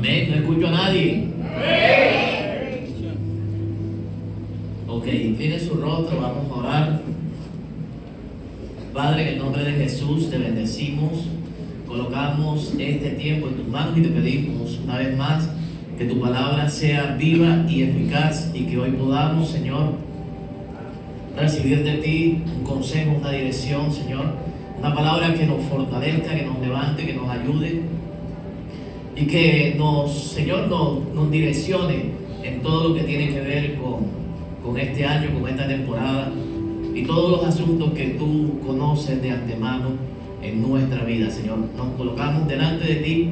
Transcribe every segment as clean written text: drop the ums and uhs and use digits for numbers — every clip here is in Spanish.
Amén. No escucho a nadie. Ok, incline su rostro, vamos a orar. Padre, en el nombre de Jesús te bendecimos. Colocamos este tiempo en tus manos y te pedimos una vez más que tu palabra sea viva y eficaz y que hoy podamos, Señor, recibir de ti un consejo, una dirección, Señor, una palabra que nos fortalezca, que nos levante, que nos ayude y que Señor, nos direccione en todo lo que tiene que ver con este año, con esta temporada y todos los asuntos que tú conoces de antemano en nuestra vida, Señor. Nos colocamos delante de ti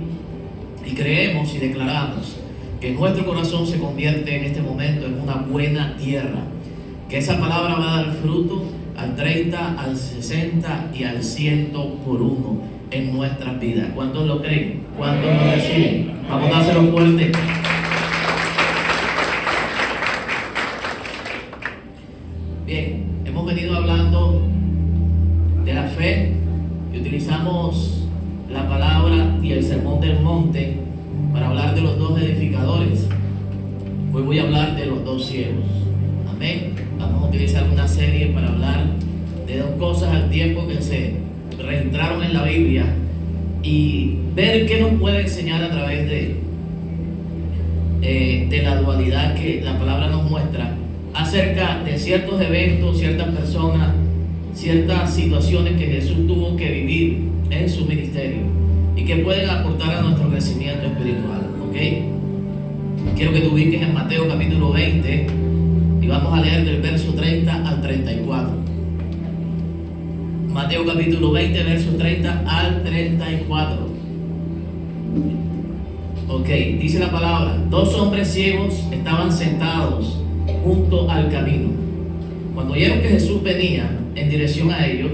y creemos y declaramos que nuestro corazón se convierte en este momento en una buena tierra, que esa palabra va a dar fruto al 30, al 60 y al 100 por uno en nuestras vidas. ¿Cuántos lo creen? ¿Cuántos lo reciben? Vamos a dárselo fuerte. Bien, hemos venido hablando de la fe y utilizamos la palabra y el sermón del monte para hablar de los dos edificadores. Hoy voy a hablar de los dos ciegos. Amén. Vamos a utilizar una serie para hablar de dos cosas al tiempo que se registraron en la Biblia y ver qué nos puede enseñar a través de la dualidad que la palabra nos muestra acerca de ciertos eventos, ciertas personas, ciertas situaciones que Jesús tuvo que vivir en su ministerio y que pueden aportar a nuestro crecimiento espiritual. ¿Ok? Quiero que te ubiques en Mateo capítulo 20 y vamos a leer del verso 30 al 34. Mateo capítulo 20, verso 30 al 34. Ok, dice la palabra: dos hombres ciegos estaban sentados junto al camino. Cuando oyeron que Jesús venía en dirección a ellos,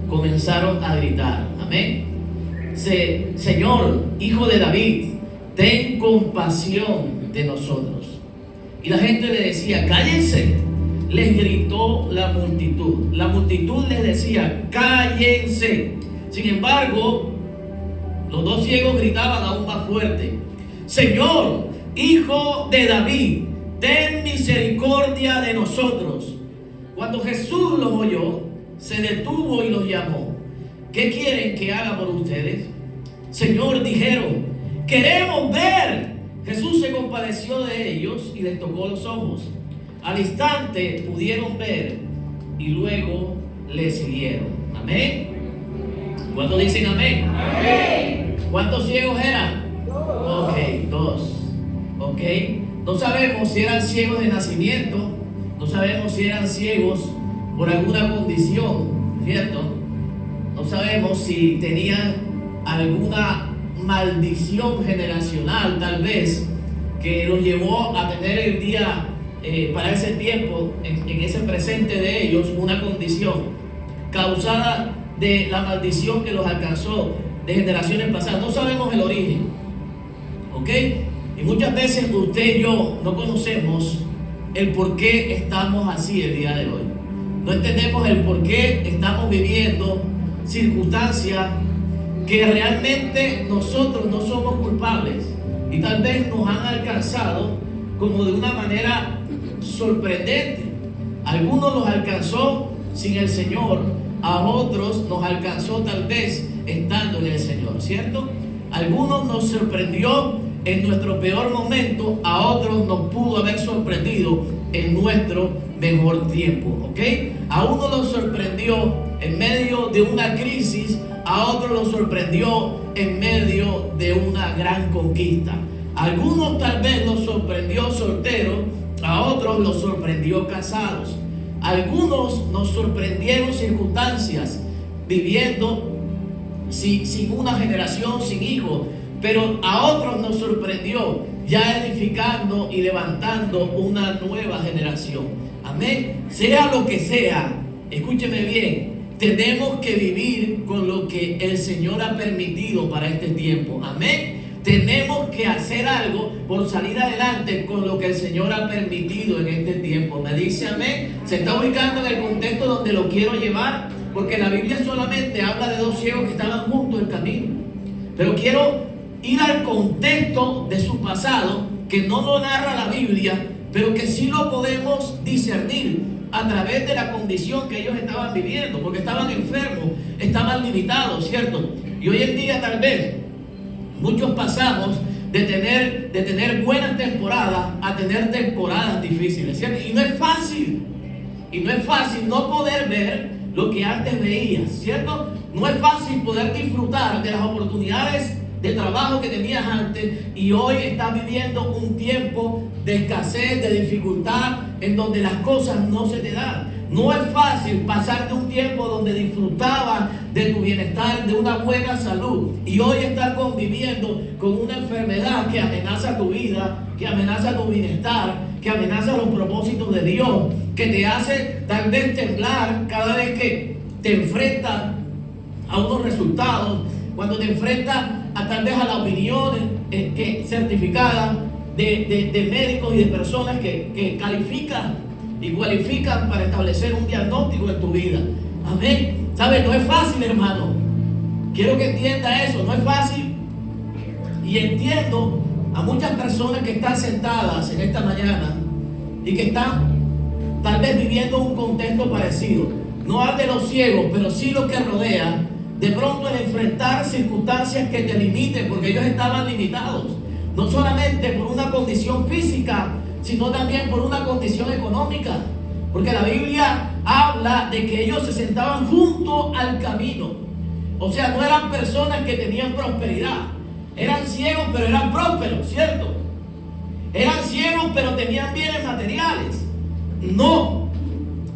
comenzaron a gritar. Amén. Señor, hijo de David, ten compasión de nosotros. Y la gente le decía: cállense. Les gritó la multitud. La multitud les decía: cállense. Sin embargo, los dos ciegos gritaban aún más fuerte: Señor, hijo de David, ten misericordia de nosotros. Cuando Jesús los oyó, se detuvo y los llamó. ¿Qué quieren que haga por ustedes? Señor, dijeron, queremos ver. Jesús se compadeció de ellos y les tocó los ojos. Al instante pudieron ver y luego le siguieron. Amén. ¿Cuántos dicen amén? Amén. ¿Cuántos ciegos eran? Ok, dos. Ok. No sabemos si eran ciegos de nacimiento. No sabemos si eran ciegos por alguna condición, ¿cierto? No sabemos si tenían alguna maldición generacional, tal vez, que los llevó a tener el día, para ese tiempo, en ese presente de ellos, una condición causada de la maldición que los alcanzó de generaciones pasadas. No sabemos el origen, ¿ok? Y muchas veces usted y yo no conocemos el por qué estamos así el día de hoy. No entendemos el por qué estamos viviendo circunstancias que realmente nosotros no somos culpables y tal vez nos han alcanzado como de una manera sorprendente. Algunos los alcanzó sin el Señor, a otros nos alcanzó tal vez estando en el Señor, ¿cierto? Algunos nos sorprendió en nuestro peor momento, a otros nos pudo haber sorprendido en nuestro mejor tiempo, ¿ok? A uno los sorprendió en medio de una crisis, a otros los sorprendió en medio de una gran conquista. A algunos tal vez los sorprendió solteros, a otros los sorprendió casados. A algunos nos sorprendieron circunstancias viviendo sin una generación, sin hijos, pero a otros nos sorprendió ya edificando y levantando una nueva generación. Amén. Sea lo que sea, escúcheme bien, tenemos que vivir con lo que el Señor ha permitido para este tiempo. Amén. Tenemos que hacer algo por salir adelante con lo que el Señor ha permitido en este tiempo. ¿Me dice amén? Se está ubicando en el contexto donde lo quiero llevar, porque la Biblia solamente habla de dos ciegos que estaban junto al camino. Pero quiero ir al contexto de su pasado, que no lo narra la Biblia, pero que sí lo podemos discernir a través de la condición que ellos estaban viviendo, porque estaban enfermos, estaban limitados, ¿cierto? Y hoy en día tal vez muchos pasamos de tener buenas temporadas a tener temporadas difíciles, ¿cierto? Y no es fácil no poder ver lo que antes veías, ¿cierto? No es fácil poder disfrutar de las oportunidades de trabajo que tenías antes y hoy estás viviendo un tiempo de escasez, de dificultad, en donde las cosas no se te dan. No es fácil pasar de un tiempo donde disfrutabas de tu bienestar, de una buena salud, y hoy estar conviviendo con una enfermedad que amenaza tu vida, que amenaza tu bienestar, que amenaza los propósitos de Dios, que te hace tal vez temblar cada vez que te enfrentas a unos resultados, cuando te enfrentas a tal vez a la opinión certificada de médicos y de personas que califican y cualifican para establecer un diagnóstico en tu vida. Amén. ¿Sabes? No es fácil, hermano. Quiero que entienda eso. No es fácil. Y entiendo a muchas personas que están sentadas en esta mañana y que están tal vez viviendo un contexto parecido. No al de los ciegos, pero sí lo que rodea. De pronto el enfrentar circunstancias que te limiten, porque ellos estaban limitados. No solamente por una condición física, sino también por una condición económica. Porque la Biblia habla de que ellos se sentaban junto al camino. O sea, no eran personas que tenían prosperidad. Eran ciegos, pero eran prósperos, ¿cierto? Eran ciegos, pero tenían bienes materiales. No.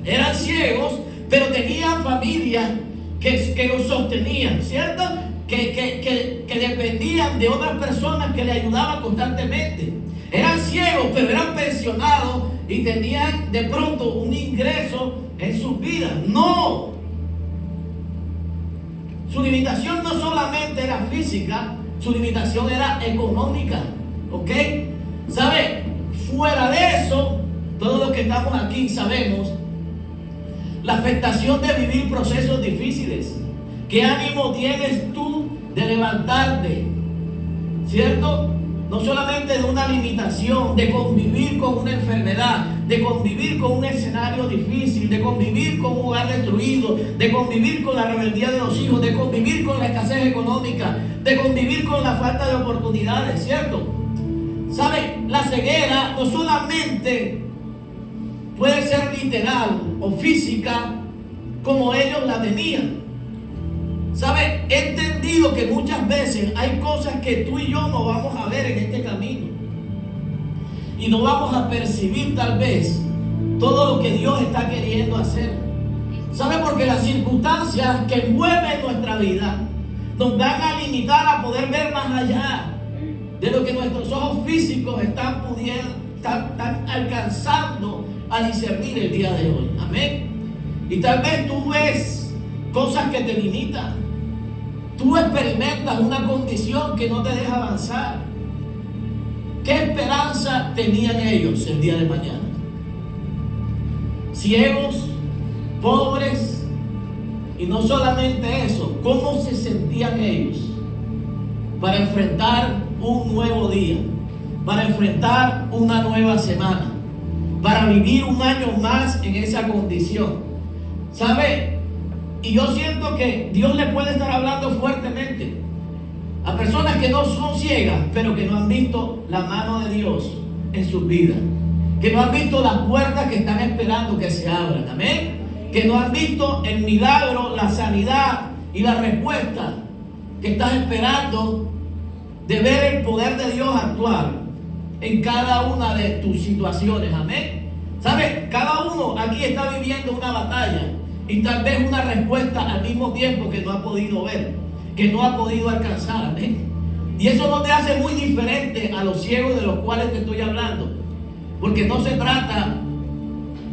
Eran ciegos, pero tenían familias que los sostenían, ¿cierto? Que dependían de otras personas que le ayudaban constantemente. Eran ciegos, pero eran pensionados y tenían de pronto un ingreso en sus vidas. No. Su limitación no solamente era física, su limitación era económica. ¿Ok? ¿Sabe? Fuera de eso, todos los que estamos aquí sabemos la afectación de vivir procesos difíciles. ¿Qué ánimo tienes tú de levantarte? ¿Cierto? No solamente de una limitación, de convivir con una enfermedad, de convivir con un escenario difícil, de convivir con un hogar destruido, de convivir con la rebeldía de los hijos, de convivir con la escasez económica, de convivir con la falta de oportunidades, ¿cierto? ¿Sabe? La ceguera no solamente puede ser literal o física como ellos la tenían. ¿Sabe? He entendido que muchas veces hay cosas que tú y yo no vamos a ver en este camino. Y no vamos a percibir tal vez todo lo que Dios está queriendo hacer. ¿Sabe? Porque las circunstancias que envuelven nuestra vida nos van a limitar a poder ver más allá de lo que nuestros ojos físicos están alcanzando a discernir el día de hoy. Amén. Y tal vez tú ves cosas que te limitan. Tú experimentas una condición que no te deja avanzar. ¿Qué esperanza tenían ellos el día de mañana? Ciegos, pobres, y no solamente eso, ¿cómo se sentían ellos para enfrentar un nuevo día, para enfrentar una nueva semana, para vivir un año más en esa condición? ¿Sabe? Y yo siento que Dios le puede estar hablando fuertemente a personas que no son ciegas, pero que no han visto la mano de Dios en sus vidas, que no han visto las puertas que están esperando que se abran. Amén. Que no han visto el milagro, la sanidad y la respuesta que estás esperando de ver el poder de Dios actuar en cada una de tus situaciones. Amén. ¿Sabes? Cada uno aquí está viviendo una batalla y tal vez una respuesta al mismo tiempo que no ha podido ver, que no ha podido alcanzar. Amén. Y eso no te hace muy diferente a los ciegos de los cuales te estoy hablando, porque no se trata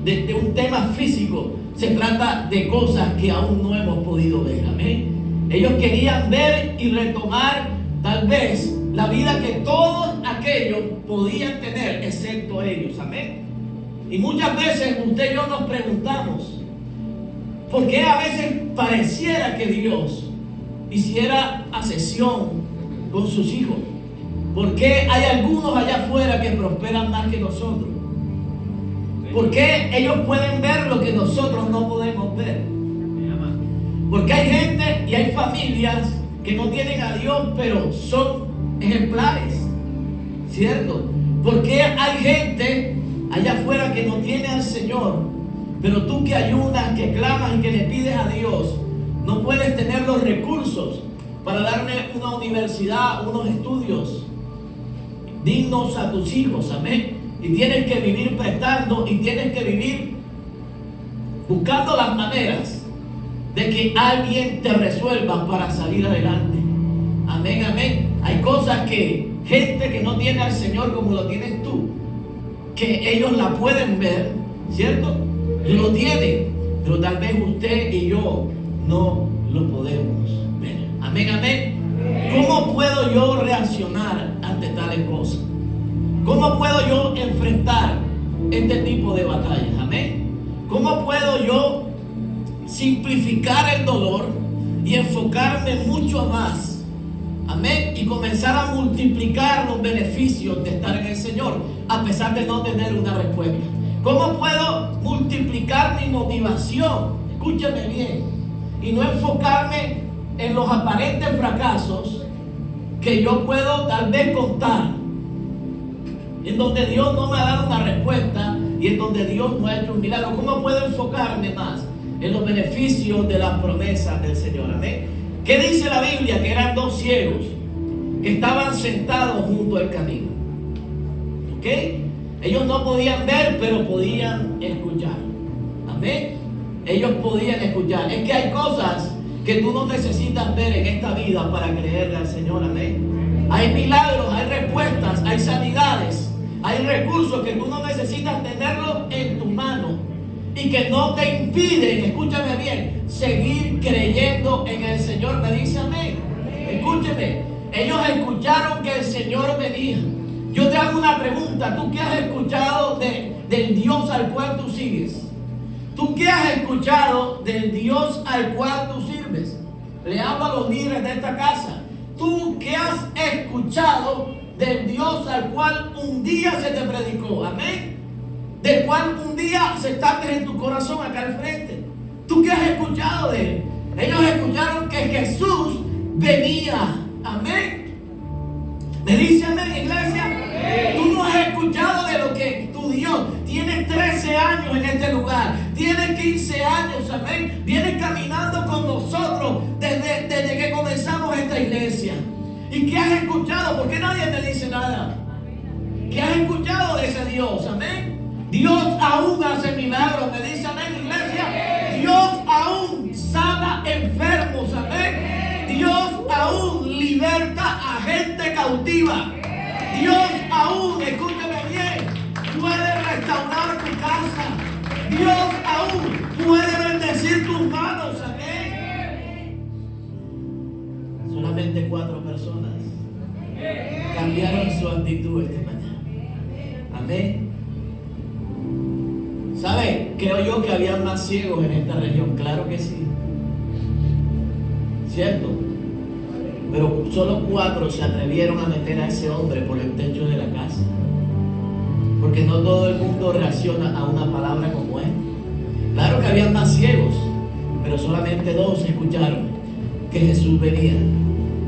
de un tema físico, se trata de cosas que aún no hemos podido ver. Amén. Ellos querían ver y retomar tal vez la vida que todos aquellos podían tener, excepto ellos. Amén. Y muchas veces usted y yo nos preguntamos, ¿por qué a veces pareciera que Dios hiciera asesión con sus hijos? ¿Por qué hay algunos allá afuera que prosperan más que nosotros? ¿Por qué ellos pueden ver lo que nosotros no podemos ver? Porque hay gente y hay familias que no tienen a Dios, pero son ejemplares, ¿cierto? ¿Por qué hay gente allá afuera que no tiene al Señor, pero tú que ayunas, que clamas y que le pides a Dios, no puedes tener los recursos para darle una universidad, unos estudios dignos a tus hijos? Amén. Y tienes que vivir prestando y tienes que vivir buscando las maneras de que alguien te resuelva para salir adelante. Amén, amén. Hay cosas que gente que no tiene al Señor como lo tienes tú, que ellos la pueden ver, ¿cierto? Lo tienen, pero tal vez usted y yo no lo podemos ver. Amén, amén. ¿Cómo puedo yo reaccionar ante tales cosas? ¿Cómo puedo yo enfrentar este tipo de batallas? Amén. ¿Cómo puedo yo simplificar el dolor y enfocarme mucho más? Amén. Y comenzar a multiplicar los beneficios de estar en el Señor, a pesar de no tener una respuesta. ¿Cómo puedo multiplicar mi motivación? Escúchame bien. Y no enfocarme en los aparentes fracasos que yo puedo tal vez contar, en donde Dios no me ha dado una respuesta y en donde Dios no ha hecho un milagro. ¿Cómo puedo enfocarme más en los beneficios de las promesas del Señor? Amén. ¿Qué dice la Biblia? Que eran dos ciegos que estaban sentados junto al camino. ¿Ok? Ellos no podían ver, pero podían escuchar. Amén. Ellos podían escuchar. Es que hay cosas que tú no necesitas ver en esta vida para creerle al Señor. Amén. Hay milagros, hay respuestas, hay sanidades, hay recursos que tú no necesitas tenerlos en tu mano y que no te impiden, escúchame bien, seguir creyendo en el Señor. Me dice amén. Escúcheme, ellos escucharon que el Señor venía. Yo te hago una pregunta. ¿Tú qué has escuchado del Dios al cual tú sigues? ¿Tú qué has escuchado del Dios al cual tú sirves? Le hablo a los líderes de esta casa. ¿Tú qué has escuchado del Dios al cual un día se te predicó? Amén. Del cual un día aceptaste en tu corazón acá al frente. ¿Tú qué has escuchado de él? Ellos escucharon que Jesús venía. Amén. ¿Me dice amén, iglesia? Tú no has escuchado de lo que tu Dios. Tienes 13 años en este lugar. Tienes 15 años, amén. Vienes caminando con nosotros desde que comenzamos esta iglesia. ¿Y qué has escuchado? ¿Por qué nadie me dice nada? ¿Qué has escuchado de ese Dios? Amén. Dios aún hace milagros. ¿Me dice amén, iglesia? Dios aún sana enfermos. Amén. Dios aún liberta a gente cautiva. Dios aún, escúchame bien, puede restaurar tu casa. Dios aún puede bendecir tus manos. Amén. Solamente 4 personas cambiaron su actitud esta mañana. Amén. ¿Sabe? Creo yo que había más ciegos en esta región. Claro que sí. ¿Cierto? Pero solo 4 se atrevieron a meter a ese hombre por el techo de la casa. Porque no todo el mundo reacciona a una palabra como esta. Claro que había más ciegos, pero solamente 2 escucharon que Jesús venía.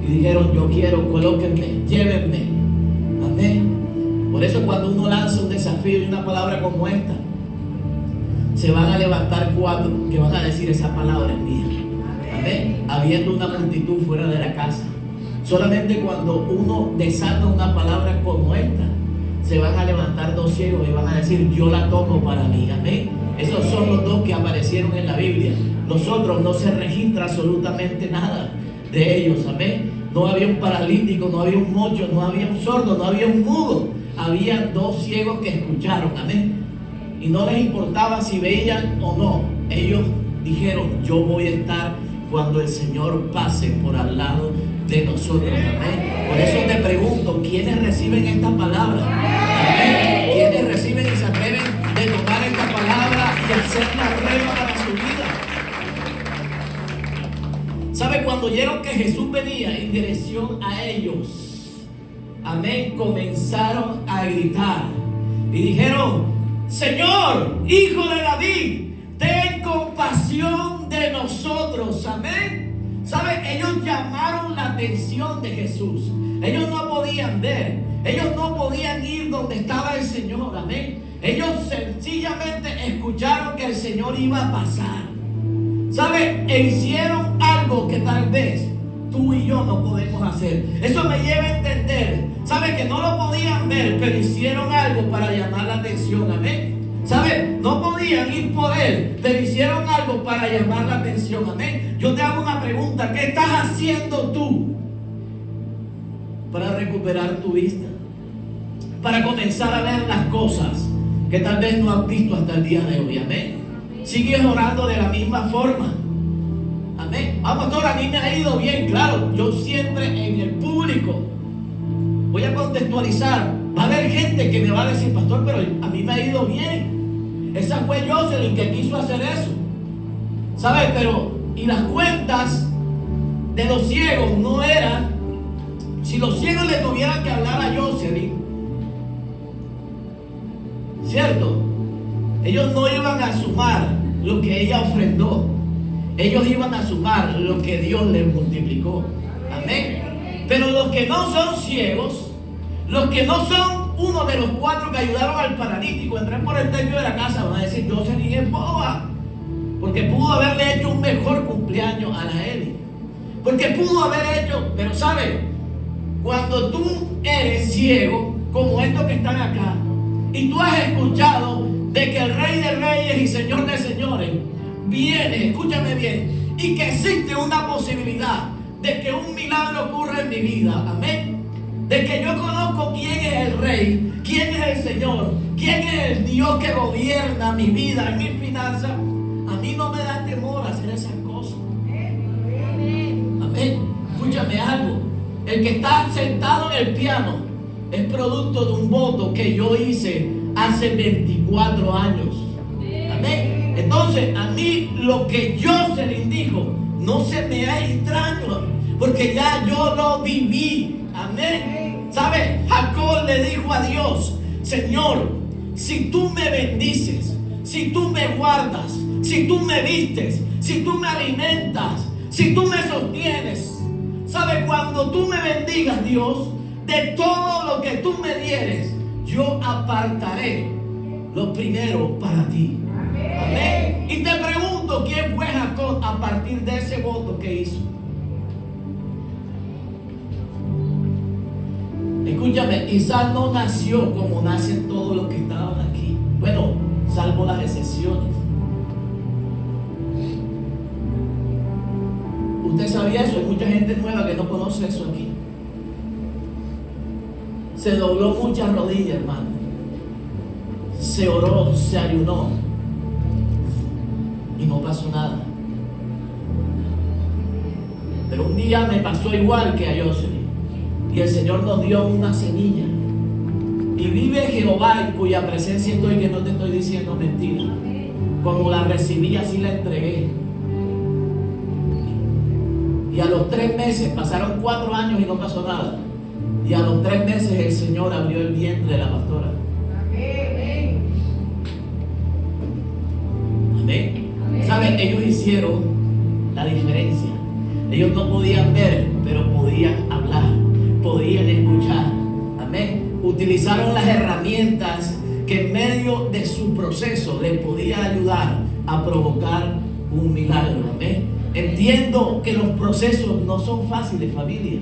Y dijeron, yo quiero, colóquenme, llévenme. Amén. Por eso cuando uno lanza un desafío y una palabra como esta, se van a levantar 4 que van a decir, esa palabra es mía. Amén. Habiendo una multitud fuera de la casa. Solamente cuando uno desata una palabra como esta, se van a levantar 2 ciegos y van a decir, yo la tomo para mí. Amén. Esos son los 2 que aparecieron en la Biblia. Los otros no se registra absolutamente nada de ellos. Amén. No había un paralítico, no había un mocho, no había un sordo, no había un mudo. Había 2 ciegos que escucharon. Amén. Y no les importaba si veían o no. Ellos dijeron, yo voy a estar cuando el Señor pase por al lado de nosotros. Amén. Por eso te pregunto, ¿quiénes reciben esta palabra? Amén. ¿Quiénes reciben y se atreven de tomar esta palabra y hacerla prueba para su vida? ¿Sabe cuando cuando oyeron que Jesús venía en dirección a ellos, amén, comenzaron a gritar y dijeron: Señor, Hijo de David, ten compasión de nosotros. Amén. ¿Sabe? Ellos llamaron la atención de Jesús. Ellos no podían ver, ellos no podían ir donde estaba el Señor. Amén. Ellos sencillamente escucharon que el Señor iba a pasar. ¿Sabe? E hicieron algo que tal vez tú y yo no podemos hacer. Eso me lleva a entender, ¿sabe? Que no lo podían ver, pero hicieron algo para llamar la atención. Amén. ¿Sabe? No podían ir por él, pero hicieron algo para llamar la atención. Amén. Yo te hago una pregunta: ¿qué estás haciendo tú para recuperar tu vista? Para comenzar a ver las cosas que tal vez no has visto hasta el día de hoy. Amén. Sigues orando de la misma forma. Amén. Pastor, a mí me ha ido bien. Claro, yo siempre en el público voy a contextualizar. Va a haber gente que me va a decir: pastor, pero a mí me ha ido bien. Esa fue Jocelyn que quiso hacer eso. ¿Sabe? Pero, y las cuentas de los ciegos no eran, si los ciegos le tuvieran que hablar a Jocelyn, ¿cierto? Ellos no iban a sumar lo que ella ofrendó. Ellos iban a sumar lo que Dios les multiplicó. Amén. Pero los que no son ciegos, los que no son uno de los 4 que ayudaron al paralítico, entré por el techo de la casa, van a decir: Jocelyn es boba, porque pudo haberle hecho un mejor cumpleaños a la Eli, porque pudo haber hecho. Pero ¿sabe? Cuando tú eres ciego, como estos que están acá, y tú has escuchado de que el Rey de Reyes y Señor de Señores viene, escúchame bien, y que existe una posibilidad de que un milagro ocurra en mi vida. Amén. De que yo conozco quién es el Rey, quién es el Señor, quién es el Dios que gobierna mi vida y mis finanzas. A mí no me da temor hacer esas cosas. Amén. Escúchame algo: el que está sentado en el piano es producto de un voto que yo hice hace 24 años. Amén. Entonces, a mí lo que Jocelyn dijo no se me es extraño, porque ya yo lo viví. Amén. ¿Sabe? Jacob le dijo a Dios: Señor, si tú me bendices, si tú me guardas, si tú me vistes, si tú me alimentas, si tú me sostienes, ¿sabe? Cuando tú me bendigas, Dios, de todo lo que tú me dieres, yo apartaré lo primero para ti. Amén. Y te pregunto: ¿quién fue Jacob a partir de ese voto que hizo? Escúchame, Isaac no nació como nacen todos los que estaban aquí. Bueno, salvo las excepciones. ¿Usted sabía eso? Hay mucha gente nueva que no conoce eso aquí. Se dobló muchas rodillas, hermano. Se oró, se ayunó, y no pasó nada. Pero un día me pasó igual que a Jocelyn, y el Señor nos dio una semilla. Y vive Jehová, en cuya presencia estoy, que no te estoy diciendo mentira. Como la recibí, así la entregué. Y a los 3 meses, pasaron 4 años y no pasó nada. Y a los 3 meses el Señor abrió el vientre de la pastora. Amén. ¿Saben? Ellos hicieron la diferencia. Ellos no podían ver, pero podían hablar, podían escuchar. Amén. Utilizaron las herramientas que en medio de su proceso les podía ayudar a provocar un milagro. Amén. Entiendo que los procesos no son fáciles, familia.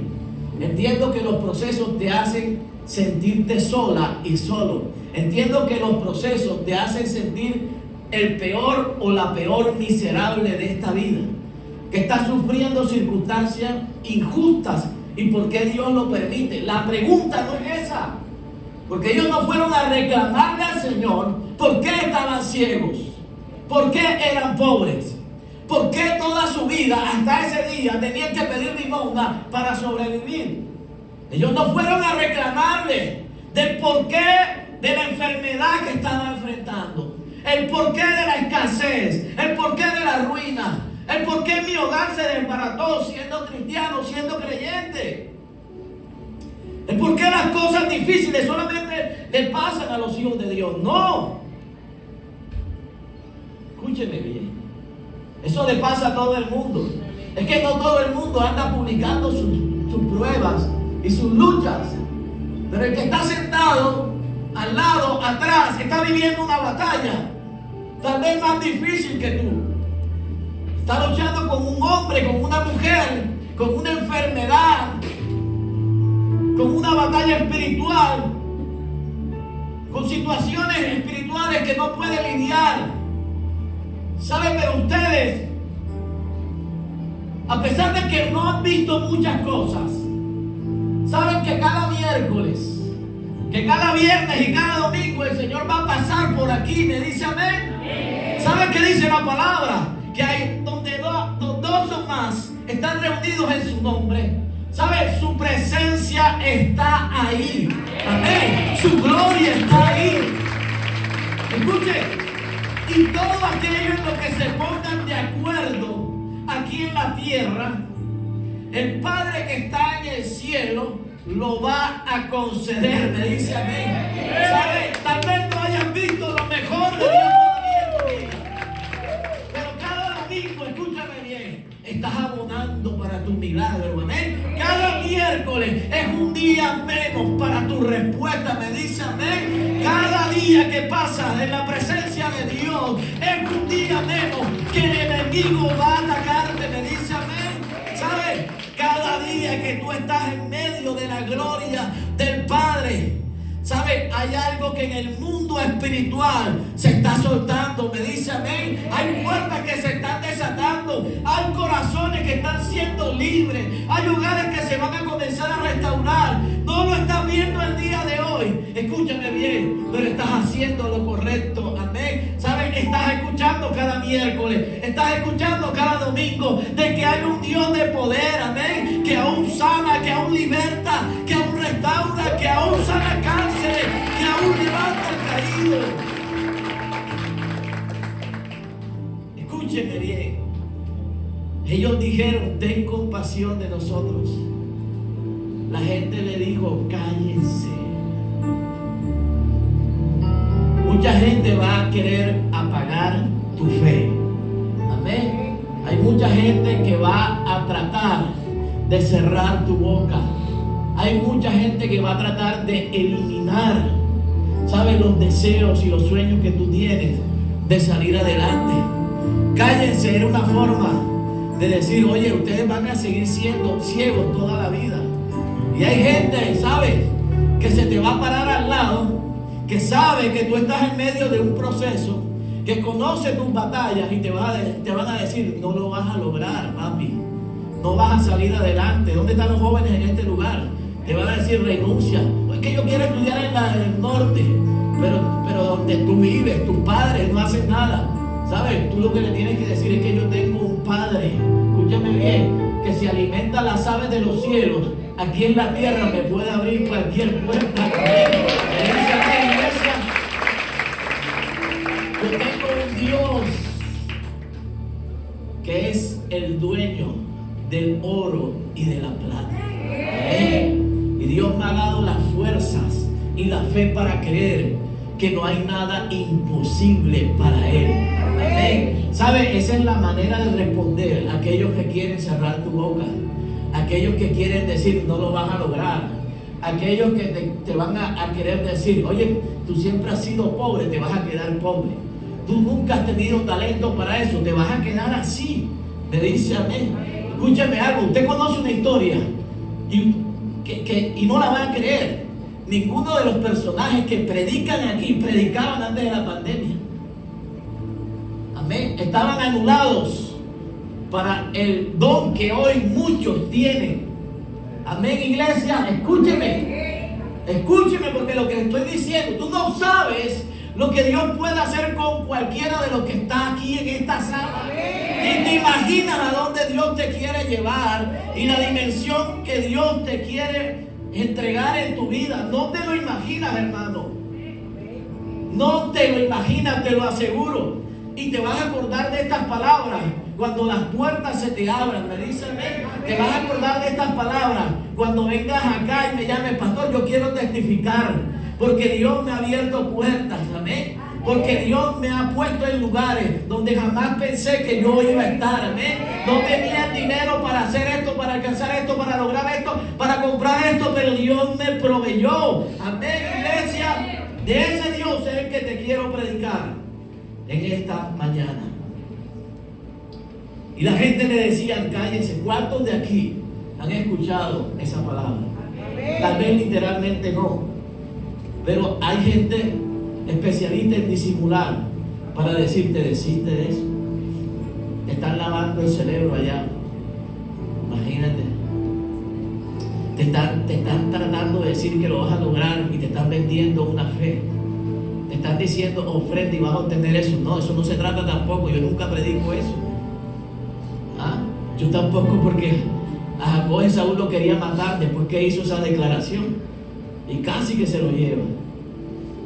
Entiendo que los procesos te hacen sentirte sola y solo. Entiendo que los procesos te hacen sentir el peor o la peor miserable de esta vida, que estás sufriendo circunstancias injustas. ¿Y por qué Dios lo permite? La pregunta no es esa, porque ellos no fueron a reclamarle al Señor por qué estaban ciegos, por qué eran pobres, por qué toda su vida hasta ese día tenían que pedir limosna para sobrevivir. Ellos no fueron a reclamarle del porqué de la enfermedad que estaban enfrentando, el porqué de la escasez, el porqué de la ruina, El por qué mi hogar se desbarató siendo cristiano, siendo creyente. El por qué las cosas difíciles solamente le pasan a los hijos de Dios. No. Escúcheme bien. Eso le pasa a todo el mundo. Es que no todo el mundo anda publicando sus pruebas y sus luchas. Pero el que está sentado al lado, atrás, está viviendo una batalla, tal vez más difícil que tú. Está luchando con un hombre, con una mujer, con una enfermedad, con una batalla espiritual, con situaciones espirituales que no puede lidiar. ¿Saben? Pero ustedes, a pesar de que no han visto muchas cosas, saben que cada miércoles, que cada viernes y cada domingo el Señor va a pasar por aquí. ¿Me dice amén? ¿Saben qué dice la palabra? Que hay donde dos o más están reunidos en su nombre. ¿Sabe? Su presencia está ahí. Amén. Su gloria está ahí. Escuche. Y todo aquello en lo que se pongan de acuerdo aquí en la tierra, el Padre que está en el cielo lo va a conceder. Me dice amén. ¿Sabe? Tal vez no hayan visto lo mejor de Dios todavía en tu vida, pero cada domingo, escúchame bien, estás abonando para tu milagro. Amén. Cada miércoles es un día menos para tu respuesta. Me dice amén. Cada día que pasas en la presencia de Dios es un día menos que el enemigo va a atacarte. Me dice amén. ¿Sabes? Cada día que tú estás en medio de la gloria del Padre, ¿sabes? Hay algo que en el mundo espiritual se está soltando. Me dice amén. Hay puertas que se están desatando. Hay corazones que están siendo libres. Hay hogares que se van a comenzar a restaurar. No lo estás viendo el día de hoy. Escúchame bien, pero estás haciendo lo correcto. Amén. ¿Sabes? Estás escuchando cada miércoles. Estás escuchando cada domingo de que hay un Dios de poder. Amén. Que aún sana, que aún liberta, que aún restaura, que aún sana cáncer, que aún levanta el caído. Escúcheme bien. Ellos dijeron: ten compasión de nosotros. La gente le dijo: cállense. Mucha gente va a querer apagar tu fe. Amén. Hay mucha gente que va a tratar de cerrar tu boca. Hay mucha gente que va a tratar de eliminar, ¿sabes?, los deseos y los sueños que tú tienes de salir adelante. Cállense era una forma de decir: oye, ustedes van a seguir siendo ciegos toda la vida. Y hay gente, ¿sabes?, que se te va a parar al lado, que sabe que tú estás en medio de un proceso, que conoce tus batallas y te van a decir: no lo vas a lograr, papi. No vas a salir adelante. ¿Dónde están los jóvenes en este lugar? Te van a decir: renuncia. Es que yo quiero estudiar en el norte, pero donde tú vives, tus padres no hacen nada. ¿Sabes? Tú lo que le tienes que decir es que yo tengo un Padre, escúchame bien, que si alimenta las aves de los cielos, aquí en la tierra me puede abrir cualquier puerta. Iglesia, yo tengo un Dios que es el dueño del oro y de la plata. Y Dios me ha dado las fuerzas y la fe para creer que no hay nada imposible para Él. Amén. ¿Sabe? Esa es la manera de responder a aquellos que quieren cerrar tu boca, aquellos que quieren decir: no lo vas a lograr, aquellos que te van a querer decir: oye, tú siempre has sido pobre, te vas a quedar pobre, tú nunca has tenido talento para eso, te vas a quedar así. Me dice amén. Escúchame algo, usted conoce una historia y no la van a creer. Ninguno de los personajes que predican aquí predicaban antes de la pandemia. Amén. Estaban anulados para el don que hoy muchos tienen. Amén, iglesia. Escúcheme. Escúcheme, porque lo que estoy diciendo, tú no sabes lo que Dios puede hacer con cualquiera de los que está aquí en esta sala. Ni te imaginas a dónde Dios te quiere llevar y la dimensión que Dios te quiere entregar en tu vida. No te lo imaginas, hermano. No te lo imaginas, te lo aseguro. Y te vas a acordar de estas palabras cuando las puertas se te abran, me dice amén, te vas a acordar de estas palabras. Cuando vengas acá y me llames, pastor, yo quiero testificar, porque Dios me ha abierto puertas, amén. Porque Dios me ha puesto en lugares donde jamás pensé que yo iba a estar, amén. No tenía dinero para hacer esto, para alcanzar esto, para lograr esto, para comprar esto, pero Dios me proveyó, amén, iglesia. De ese Dios es el que te quiero predicar en esta mañana. Y la gente le decía, cállense. ¿Cuántos de aquí han escuchado esa palabra? Tal vez literalmente no, pero hay gente especialista en disimular para decirte, desiste de eso. Te están lavando el cerebro allá. Imagínate. Te están tratando de decir que lo vas a lograr y te están vendiendo una fe. Te están diciendo ofrenda y vas a obtener eso. No, eso no se trata tampoco. Yo nunca predico eso. Yo tampoco, porque a Jacob Esaú lo quería matar después que hizo esa declaración. Y casi que se lo lleva.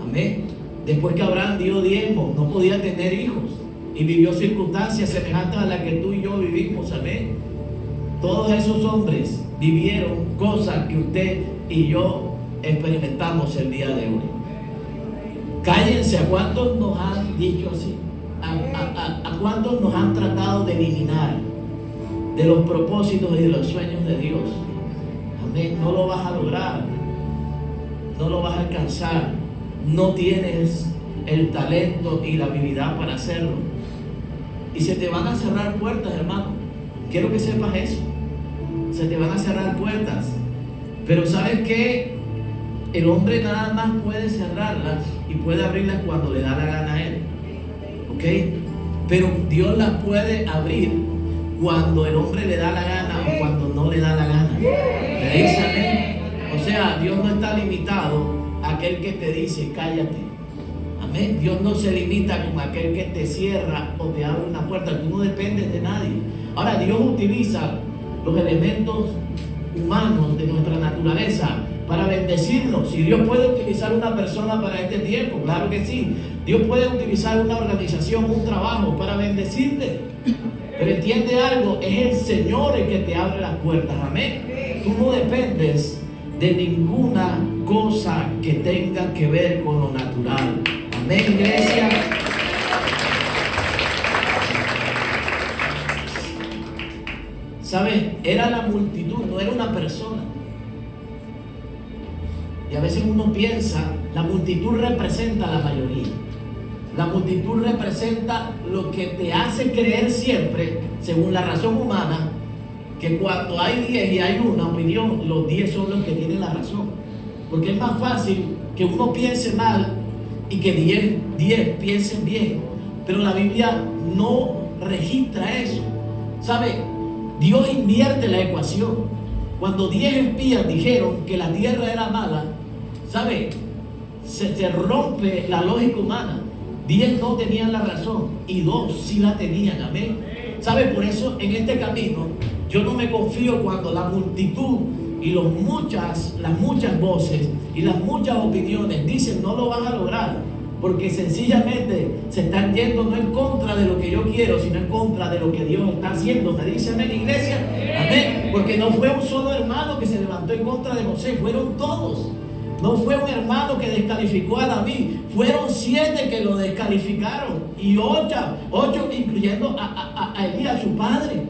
Amén. Después que Abraham dio diezmo, no podía tener hijos y vivió circunstancias semejantes a las que tú y yo vivimos, amén. Todos esos hombres vivieron cosas que usted y yo experimentamos el día de hoy. Cállense. ¿A cuántos nos han dicho así? ¿A cuántos nos han tratado de eliminar de los propósitos y de los sueños de Dios? Amén. No lo vas a lograr, no lo vas a alcanzar. No tienes el talento y la habilidad para hacerlo. Y se te van a cerrar puertas, hermano. Quiero que sepas eso. Se te van a cerrar puertas. Pero ¿sabes qué? El hombre nada más puede cerrarlas y puede abrirlas cuando le da la gana a él. ¿Ok? Pero Dios las puede abrir cuando el hombre le da la gana o cuando no le da la gana. ¿Me dice amén? O sea, Dios no está limitado a aquel que te dice cállate. Amén. Dios no se limita con aquel que te cierra o te abre una puerta. Tú no dependes de nadie. Ahora, Dios utiliza los elementos humanos de nuestra naturaleza para bendecirnos. Si Dios puede utilizar una persona para este tiempo, claro que sí. Dios puede utilizar una organización, un trabajo para bendecirte. Pero entiende algo, es el Señor el que te abre las puertas. Amén. Tú no dependes de ninguna cosa que tenga que ver con lo natural. Amén, iglesia. ¿Sabes? Era la multitud, no era una persona. Y a veces uno piensa, la multitud representa a la mayoría. La multitud representa lo que te hace creer siempre, según la razón humana, que cuando hay 10 y hay una opinión, los 10 son los que tienen la razón. Porque es más fácil que uno piense mal y que 10 piensen bien. Pero la Biblia no registra eso. ¿Sabe? Dios invierte la ecuación. Cuando 10 espías dijeron que la tierra era mala, ¿sabe? Se rompe la lógica humana. 10 no tenían la razón y 2 sí la tenían. Amén. ¿Sabe? Por eso en este camino yo no me confío cuando la multitud y las muchas voces y las muchas opiniones dicen no lo van a lograr, porque sencillamente se están yendo no en contra de lo que yo quiero, sino en contra de lo que Dios está haciendo. Me dice amén, iglesia. Amén. Porque no fue un solo hermano que se levantó en contra de José, fueron todos. No fue un hermano que descalificó a David, fueron 7 que lo descalificaron y 8 incluyendo a Elías, su padre.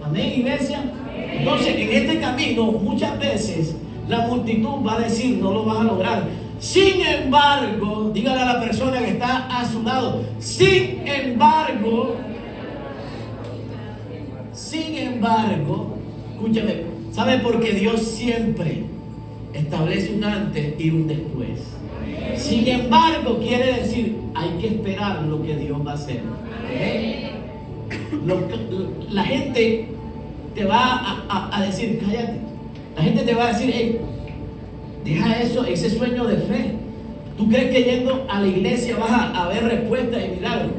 Amén, iglesia. Entonces, en este camino, muchas veces la multitud va a decir, no lo vas a lograr. Sin embargo, dígale a la persona que está a su lado, sin embargo, escúchame, ¿sabe por qué Dios siempre establece un antes y un después? Sin embargo, quiere decir, hay que esperar lo que Dios va a hacer. La gente te va a decir, cállate. La gente te va a decir, hey, deja eso, ese sueño de fe. ¿Tú crees que yendo a la iglesia vas a ver respuestas y milagros?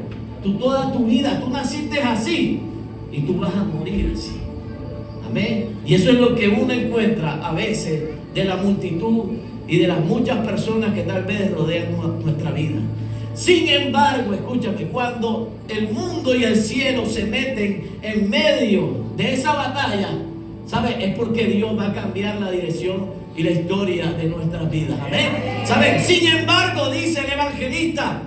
Tú toda tu vida, tú naciste así y tú vas a morir así. Amén. Y eso es lo que uno encuentra a veces de la multitud y de las muchas personas que tal vez rodean nuestra vida. Sin embargo, escúchame, cuando el mundo y el cielo se meten en medio de esa batalla, ¿sabe? Es porque Dios va a cambiar la dirección y la historia de nuestras vidas. Amén. ¿Saben? Sin embargo, dice el evangelista,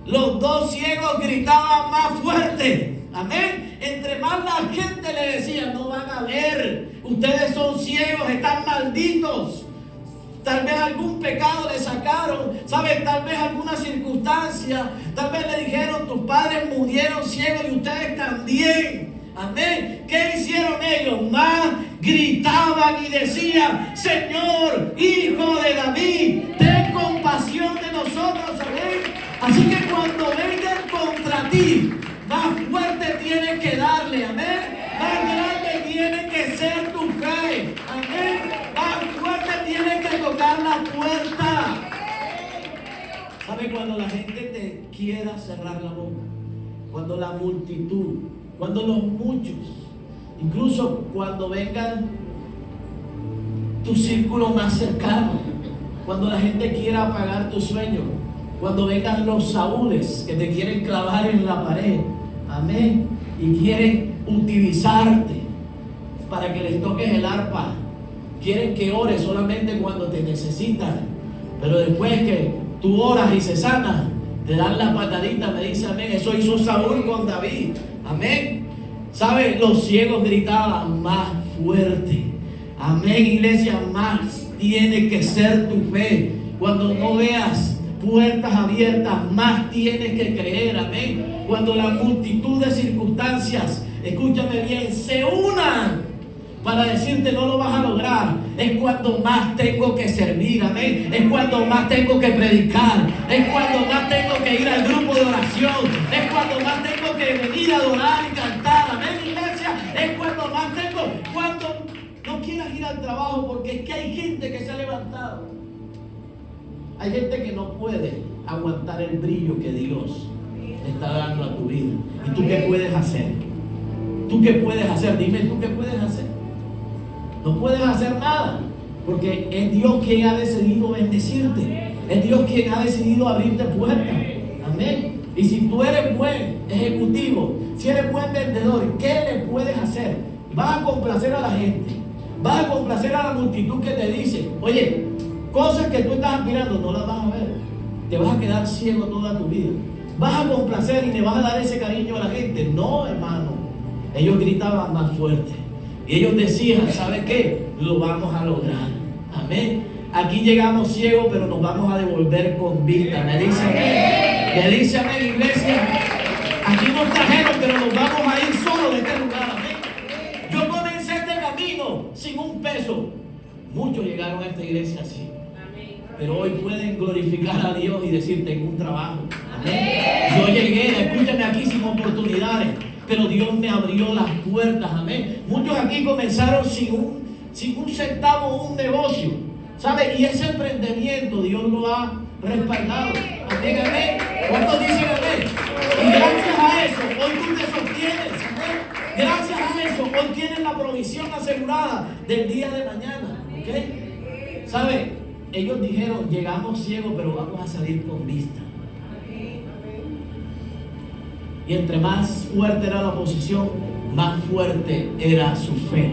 los dos ciegos gritaban más fuerte. Amén. Entre más la gente le decía, no van a ver, ustedes son ciegos, están malditos. Tal vez algún pecado le sacaron, ¿saben? Tal vez alguna circunstancia, tal vez le dijeron, tus padres murieron ciegos y ustedes también. Amén. ¿Qué hicieron ellos? Más gritaban y decían, Señor, Hijo de David, ten compasión de nosotros. Amén. Así que cuando vengan contra ti, más fuerte tienes que darle. Amén. Más grande tiene que ser tu fe. Amén. Más fuerte tiene que tocar la puerta. ¿Sabe? Cuando la gente te quiera cerrar la boca, cuando la multitud, cuando los muchos, incluso cuando vengan tu círculo más cercano, cuando la gente quiera apagar tu sueño, cuando vengan los saúles que te quieren clavar en la pared, amén, y quieren utilizarte para que les toques el arpa, quieren que ores solamente cuando te necesitan, pero después que tú oras y se sana, te dan la patadita, me dice amén. Eso hizo Saúl con David. Amén. ¿Sabe? Los ciegos gritaban más fuerte. Amén, iglesia, más tiene que ser tu fe. Cuando no veas puertas abiertas, más tienes que creer. Amén. Cuando la multitud de circunstancias, escúchame bien, se unan para decirte no lo vas a lograr, es cuando más tengo que servir. Amén. Es cuando más tengo que predicar, es cuando más tengo que ir al grupo de oración, es cuando más tengo que venir a adorar y cantar. Amén, iglesia. Es cuando más tengo, cuando no quieras ir al trabajo, porque es que hay gente que se ha levantado, hay gente que no puede aguantar el brillo que Dios le está dando a tu vida. ¿Y tú qué puedes hacer? ¿Tú qué puedes hacer? Dime, ¿tú qué puedes hacer? No puedes hacer nada, porque es Dios quien ha decidido bendecirte, es Dios quien ha decidido abrirte puertas. Amén. Y si tú eres buen ejecutivo, si eres buen vendedor, ¿qué le puedes hacer? Vas a complacer a la gente, vas a complacer a la multitud que te dice, oye, cosas que tú estás aspirando no las vas a ver, te vas a quedar ciego toda tu vida. Vas a complacer y le vas a dar ese cariño a la gente. No, hermano, ellos gritaban más fuerte. Y ellos decían, ¿sabe qué? Lo vamos a lograr. Amén. Aquí llegamos ciegos, pero nos vamos a devolver con vista. Me dice amén. Me dice amén, iglesia. Aquí nos trajeron, pero nos vamos a ir solos de este lugar. Amén. Yo comencé este camino sin un peso. Muchos llegaron a esta iglesia así. Pero hoy pueden glorificar a Dios y decir, tengo un trabajo. Amén. Yo llegué, escúchame aquí, sin oportunidades, pero Dios me abrió las puertas. Amén. Muchos aquí comenzaron sin un centavo un negocio, ¿sabe? Y ese emprendimiento Dios lo ha respaldado. Amén, amén. ¿Cuántos dicen amén? Y gracias a eso hoy tú te sostienes. Amén. Gracias a eso hoy tienes la provisión asegurada del día de mañana. ¿Ok? ¿Sabe? Ellos dijeron, llegamos ciegos, pero vamos a salir con vista. Y entre más fuerte era la oposición, más fuerte era su fe,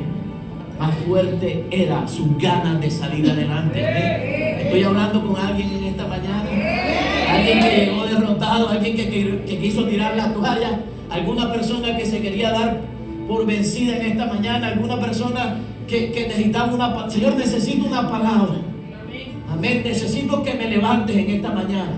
más fuerte era su ganas de salir adelante. Amén. Estoy hablando con alguien en esta mañana, alguien que llegó derrotado, alguien que quiso tirar la toalla, alguna persona que se quería dar por vencida en esta mañana, alguna persona que necesitaba una palabra. Señor, necesito una palabra. Amén. Necesito que me levantes en esta mañana.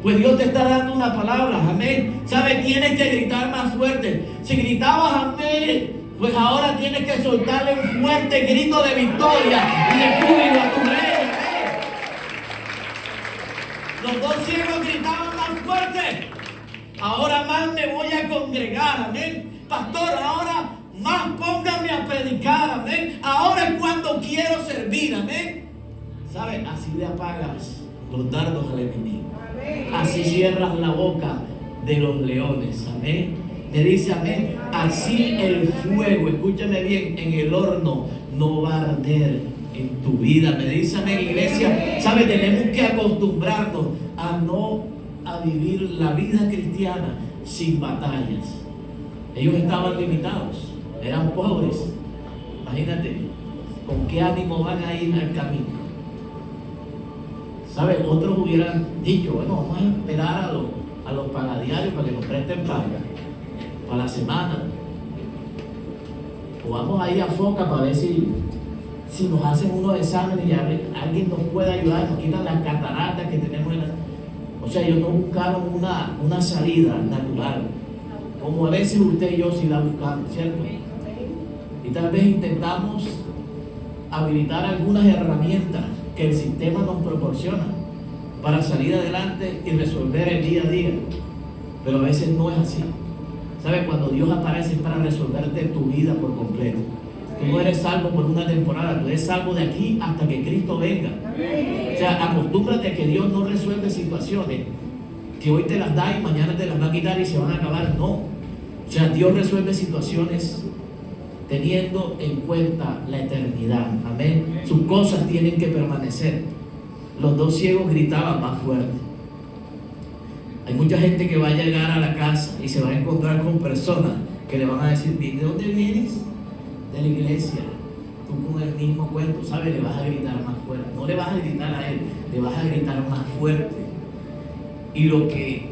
Pues Dios te está dando una palabra. Amén. ¿Sabes? Tienes que gritar más fuerte. Si gritabas amén, pues ahora tienes que soltarle un fuerte grito de victoria y de júbilo a tu rey. Amén. Los dos ciegos gritaban más fuerte. Ahora más me voy a congregar. Amén. Pastor, ahora más póngame a predicar. Amén. Ahora es cuando quiero servir. Amén. ¿Sabes? Así le apagas los dardos al enemigo. Así cierras la boca de los leones. Amén. Me dice amén. Así el fuego, escúchame bien, en el horno no va a arder en tu vida. Me dice amén, iglesia. ¿Sabe? Tenemos que acostumbrarnos a no a vivir la vida cristiana sin batallas. Ellos estaban limitados, eran pobres. Imagínate, ¿con qué ánimo van a ir al camino? ¿Sabes? Otros hubieran dicho, bueno, vamos a esperar a los pagadiarios para que nos presten para la semana. O vamos a ir a Foca para ver si nos hacen unos exámenes y alguien nos puede ayudar, nos quitan las cataratas que tenemos en la... O sea, ellos no buscaron una salida natural, como a veces usted y yo sí la buscamos, ¿cierto? Y tal vez intentamos habilitar algunas herramientas que el sistema nos proporciona para salir adelante y resolver el día a día, pero a veces no es así. ¿Sabes? Cuando Dios aparece es para resolverte tu vida por completo. Tú no eres salvo por una temporada, tú eres salvo de aquí hasta que Cristo venga. O sea, acostúmbrate a que Dios no resuelve situaciones que hoy te las da y mañana te las va a quitar y se van a acabar. No. O sea, Dios resuelve situaciones teniendo en cuenta la eternidad. Amén. Sus cosas tienen que permanecer. Los dos ciegos gritaban más fuerte. Hay mucha gente que va a llegar a la casa y se va a encontrar con personas que le van a decir, ¿de dónde vienes? De la iglesia. Tú con el mismo cuento, ¿sabes? Le vas a gritar más fuerte. No le vas a gritar a él, le vas a gritar más fuerte. Y lo que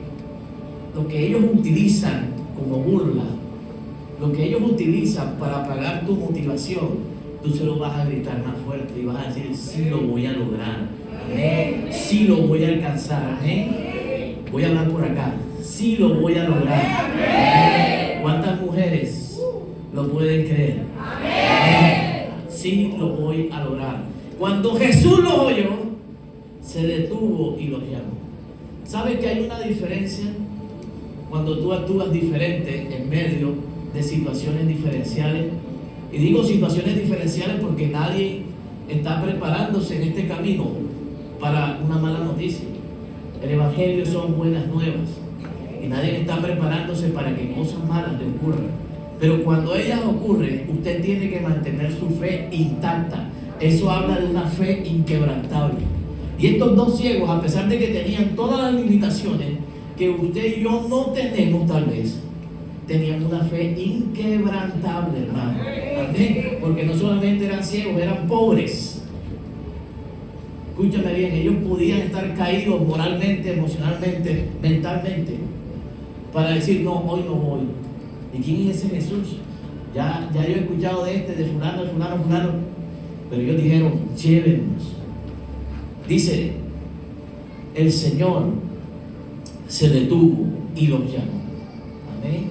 ellos utilizan como burla, lo que ellos utilizan para apagar tu motivación, tú se lo vas a gritar más fuerte y vas a decir, sí lo voy a lograr. Amén. Sí lo voy a alcanzar. Amén. Voy a hablar por acá. Sí lo voy a lograr. Amén. ¿Cuántas mujeres lo pueden creer? Amén. Sí lo voy a lograr. Cuando Jesús los oyó, se detuvo y los llamó. ¿Sabes que hay una diferencia cuando tú actúas diferente en medio de situaciones diferenciales? Y digo situaciones diferenciales porque nadie está preparándose en este camino para una mala noticia. El evangelio son buenas nuevas y nadie está preparándose para que cosas malas le ocurran. Pero cuando ellas ocurren, usted tiene que mantener su fe intacta. Eso habla de una fe inquebrantable. Y estos dos ciegos, a pesar de que tenían todas las limitaciones que usted y yo no tenemos tal vez, tenían una fe inquebrantable, hermano. Amén. Porque no solamente eran ciegos, eran pobres. Escúchame bien, ellos podían estar caídos moralmente, emocionalmente, mentalmente, para decir, no, hoy no voy. ¿Y quién es ese Jesús? Ya yo he escuchado de fulano, fulano. Pero ellos dijeron, llévenos. Dice, el Señor se detuvo y los llamó. Amén.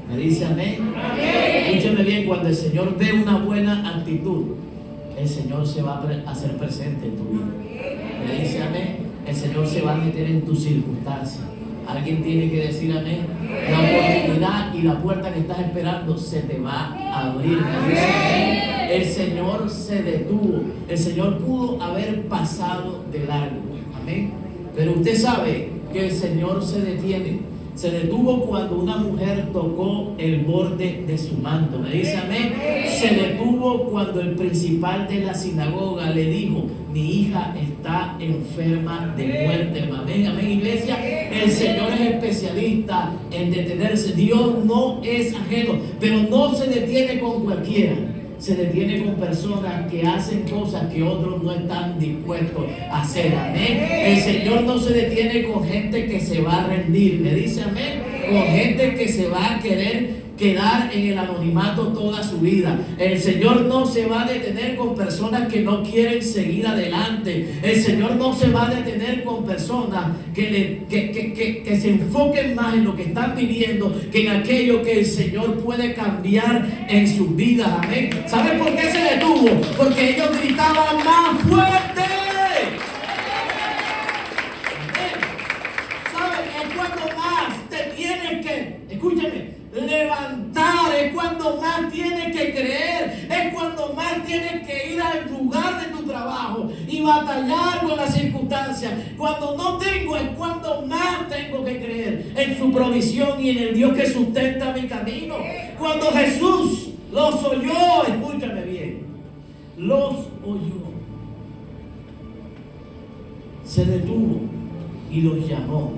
¿Me dice amén? Amén. Escúchame bien, cuando el Señor ve una buena actitud, el Señor se va a hacer presente en tu vida. Me dice amén. El Señor se va a meter en tus circunstancias. Alguien tiene que decir amén. La oportunidad y la puerta que estás esperando se te va a abrir. Me dice amén. El Señor se detuvo. El Señor pudo haber pasado de largo. Amén. Pero usted sabe que el Señor se detiene. Se detuvo cuando una mujer tocó el borde de su manto. Me dice amén. Se detuvo cuando el principal de la sinagoga le dijo, mi hija está enferma de muerte. Amén, amén, iglesia. El Señor es especialista en detenerse. Dios no es ajeno, pero no se detiene con cualquiera. Se detiene con personas que hacen cosas que otros no están dispuestos a hacer. Amén. El Señor no se detiene con gente que se va a rendir. Me dice amén. Con gente que se va a querer quedar en el anonimato toda su vida. El Señor no se va a detener con personas que no quieren seguir adelante. El Señor no se va a detener con personas que se enfoquen más en lo que están viviendo que en aquello que el Señor puede cambiar en sus vidas. Amén. ¿Saben por qué se detuvo? Porque ellos gritaban más fuerte. ¿Saben? Es cuando más te tienes que, escúchame, levantar, es cuando más tienes que creer, es cuando más tienes que ir al lugar de tu trabajo y batallar con las circunstancias. Cuando no tengo, es cuando más tengo que creer en su provisión y en el Dios que sustenta mi camino. Cuando Jesús los oyó, escúchame bien, los oyó, se detuvo y los llamó.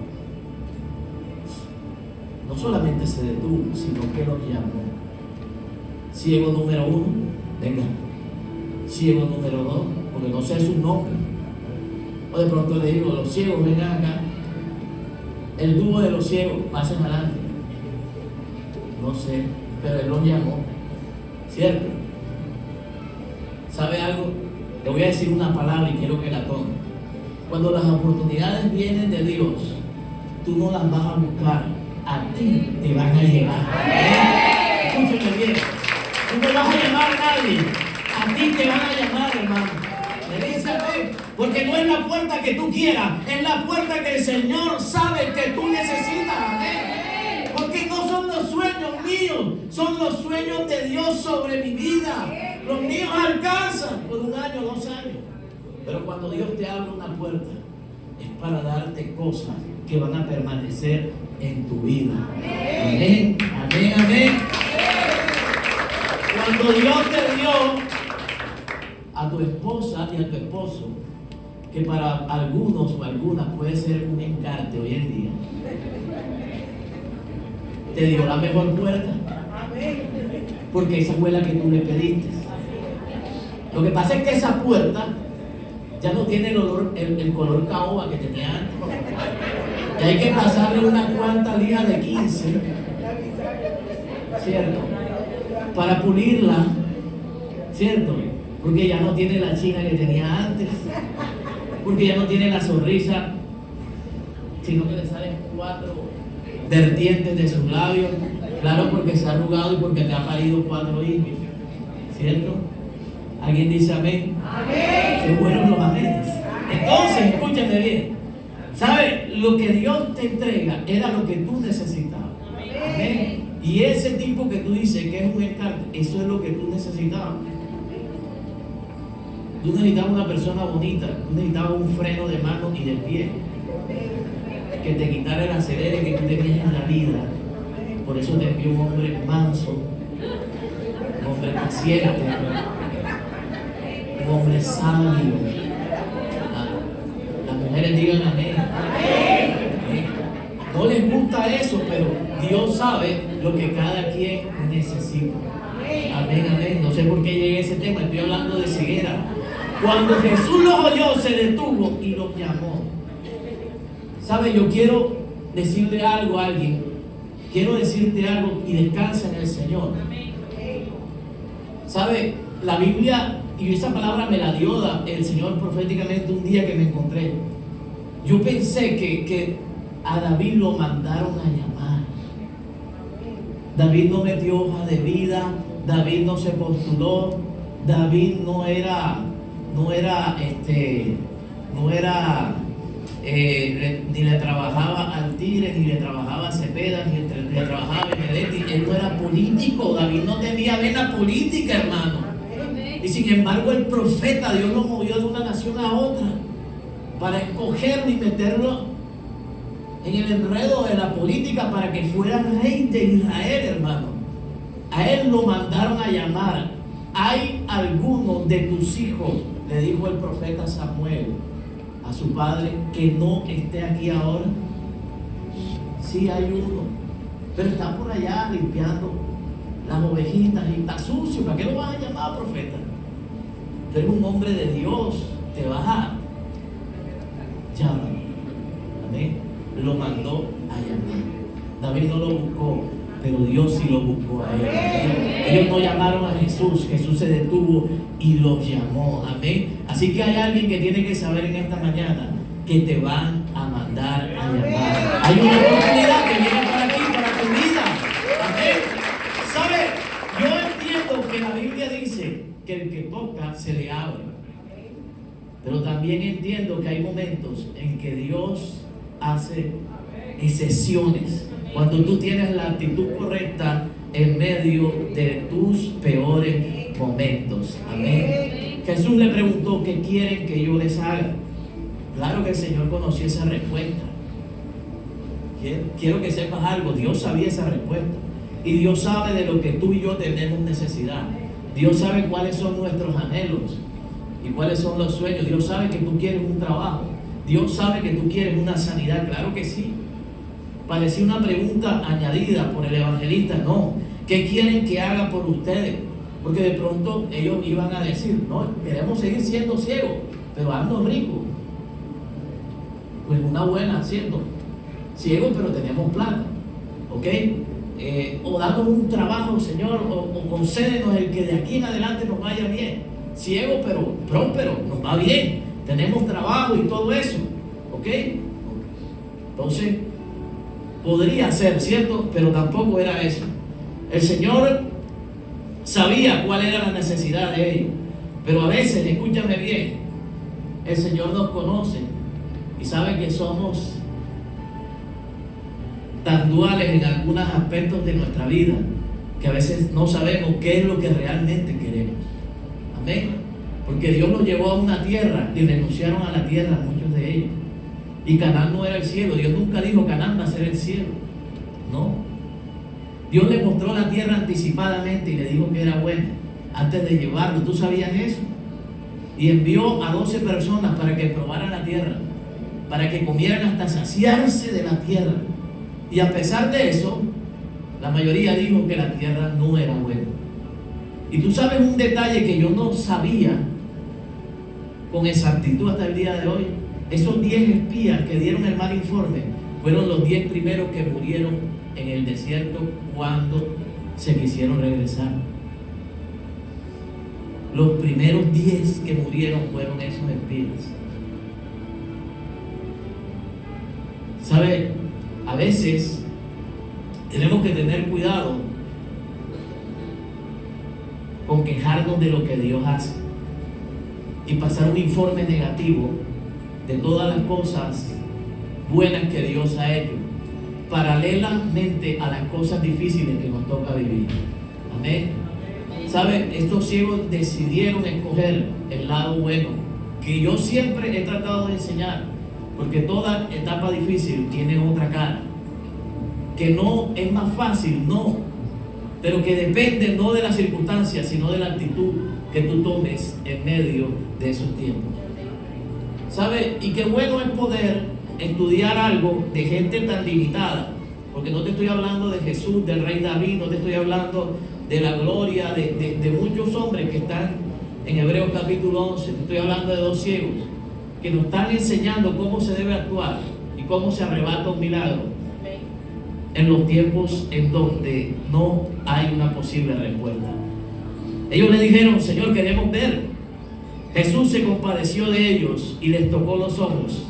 no solamente se detuvo, sino que los llamó. Ciego número 1, venga. Ciego número 2, porque no sé su nombre. O de pronto le digo, los ciegos, vengan acá. El dúo de los ciegos, pasen adelante. No sé, pero él los llamó. ¿Cierto? ¿Sabe algo? Le voy a decir una palabra y quiero que la tome. Cuando las oportunidades vienen de Dios, tú no las vas a buscar, a ti te van a llegar. Escúcheme bien. Tú no vas a llamar a nadie, a ti te van a llamar, hermano. Me dice amén, porque no es la puerta que tú quieras, es la puerta que el Señor sabe que tú necesitas. Amén. Porque no son los sueños míos, son los sueños de Dios sobre mi vida. Los míos alcanzan por 1 año, 2 años. Pero cuando Dios te abre una puerta, es para darte cosas que van a permanecer en tu vida. Amén, amén, amén. Cuando Dios te dio a tu esposa y a tu esposo, que para algunos o algunas puede ser un encarte hoy en día, te dio la mejor puerta, porque esa fue la que tú le pediste. Lo que pasa es que esa puerta ya no tiene el color caoba que tenía antes. Y hay que pasarle una cuanta lija de 15, ¿cierto? Para pulirla, ¿cierto? Porque ya no tiene la china que tenía antes, porque ya no tiene la sonrisa, sino que le salen 4 vertientes de sus labios. Claro, porque se ha arrugado y porque te ha parido 4 hijos, ¿cierto? ¿Alguien dice amén? Amén. Qué buenos los amenes. Entonces, escúchame bien. ¿Sabes? Lo que Dios te entrega era lo que tú necesitabas. Amén. Y ese tipo que tú dices que es un encarte, eso es lo que tú necesitabas. Tú necesitabas una persona bonita, tú necesitabas un freno de mano y de pie, que te quitara el acelere que tú tenías en la vida. Por eso te envió un hombre manso, un hombre paciente, un hombre sabio. Las mujeres digan amén. No les gusta eso, pero Dios sabe lo que cada quien necesita. Amén, amén. No sé por qué llegué a ese tema, estoy hablando de ceguera. Cuando Jesús los oyó, se detuvo y los llamó. ¿Sabe? Yo quiero decirle algo a alguien. Quiero decirte algo y descansa en el Señor. ¿Sabe? La Biblia, y esa palabra me la dio el Señor proféticamente un día que me encontré. Yo pensé que a David lo mandaron a llamar. David no metió hoja de vida, David no se postuló, David no era ni le trabajaba al Tigre, ni le trabajaba a Cepeda, ni le trabajaba a Benedetti. Él no era político. David no tenía vena política, hermano. Y sin embargo el profeta, Dios lo movió de una nación a otra para escogerlo y meterlo en el enredo de la política para que fuera rey de Israel, hermano. A él lo mandaron a llamar. Hay algunos de tus hijos, le dijo el profeta Samuel a su padre, que no esté aquí ahora. Sí, hay uno, pero está por allá limpiando las ovejitas y está sucio. ¿Para qué lo vas a llamar, profeta? Tú eres un hombre de Dios, te vas a llamar. Amén. Lo mandó a llamar. David no lo buscó, pero Dios sí lo buscó a él. Ellos no llamaron a Jesús, Jesús se detuvo y los llamó. Amén. Así que hay alguien que tiene que saber en esta mañana que te van a mandar a llamar. Hay una oportunidad que viene para aquí, para tu vida. Amén. ¿Sabe? Yo entiendo que la Biblia dice que el que toca se le abre. Pero también entiendo que hay momentos en que Dios hace excepciones. Cuando tú tienes la actitud correcta en medio de tus peores momentos. Amén. Jesús le preguntó: ¿qué quieren que yo les haga? Claro que el Señor conocía esa respuesta. Quiero que sepas algo. Dios sabía esa respuesta. Y Dios sabe de lo que tú y yo tenemos necesidad. Dios sabe cuáles son nuestros anhelos y cuáles son los sueños. Dios sabe que tú quieres un trabajo. Dios sabe que tú quieres una sanidad. Claro que sí. parecía una pregunta añadida por el evangelista. No, ¿qué quieren que haga por ustedes? Porque de pronto ellos iban a decir, no, queremos seguir siendo ciegos, pero ando rico. Pues una buena siendo ciegos, pero tenemos plata, ¿ok? O danos un trabajo, Señor, o concédenos el que de aquí en adelante nos vaya bien. Ciego pero próspero, nos va bien, tenemos trabajo y todo eso, ¿ok? Entonces, podría ser, ¿cierto? Pero tampoco era eso. El Señor sabía cuál era la necesidad de ellos, pero a veces, escúchame bien, el Señor nos conoce y sabe que somos tan duales en algunos aspectos de nuestra vida que a veces no sabemos qué es lo que realmente queremos. Amén. Porque Dios los llevó a una tierra y renunciaron a la tierra muchos de ellos. Y Canaán no era el cielo. Dios nunca dijo Canaán va a ser el cielo. No. Dios le mostró la tierra anticipadamente y le dijo que era buena antes de llevarlo. ¿Tú sabías eso? Y envió a 12 personas para que probaran la tierra, para que comieran hasta saciarse de la tierra. Y a pesar de eso, la mayoría dijo que la tierra no era buena. Y tú sabes un detalle que yo no sabía con exactitud hasta el día de hoy. Esos 10 espías que dieron el mal informe fueron los 10 primeros que murieron en el desierto cuando se quisieron regresar. Los primeros 10 que murieron fueron esos espías. ¿Sabe? A veces tenemos que tener cuidado con quejarnos de lo que Dios hace y pasar un informe negativo de todas las cosas buenas que Dios ha hecho, paralelamente a las cosas difíciles que nos toca vivir. Amén. ¿Sabe? Estos ciegos decidieron escoger el lado bueno, que yo siempre he tratado de enseñar, porque toda etapa difícil tiene otra cara, que no es más fácil, no, pero que depende no de las circunstancias, sino de la actitud que tú tomes en medio de esos tiempos. ¿Sabe? Y qué bueno es poder estudiar algo de gente tan limitada, porque no te estoy hablando de Jesús, del rey David, no te estoy hablando de la gloria de muchos hombres que están en Hebreos capítulo 11, te estoy hablando de 2 ciegos que nos están enseñando cómo se debe actuar y cómo se arrebata un milagro en los tiempos en donde no hay una posible respuesta. Ellos le dijeron, Señor, queremos ver. Jesús se compadeció de ellos y les tocó los ojos,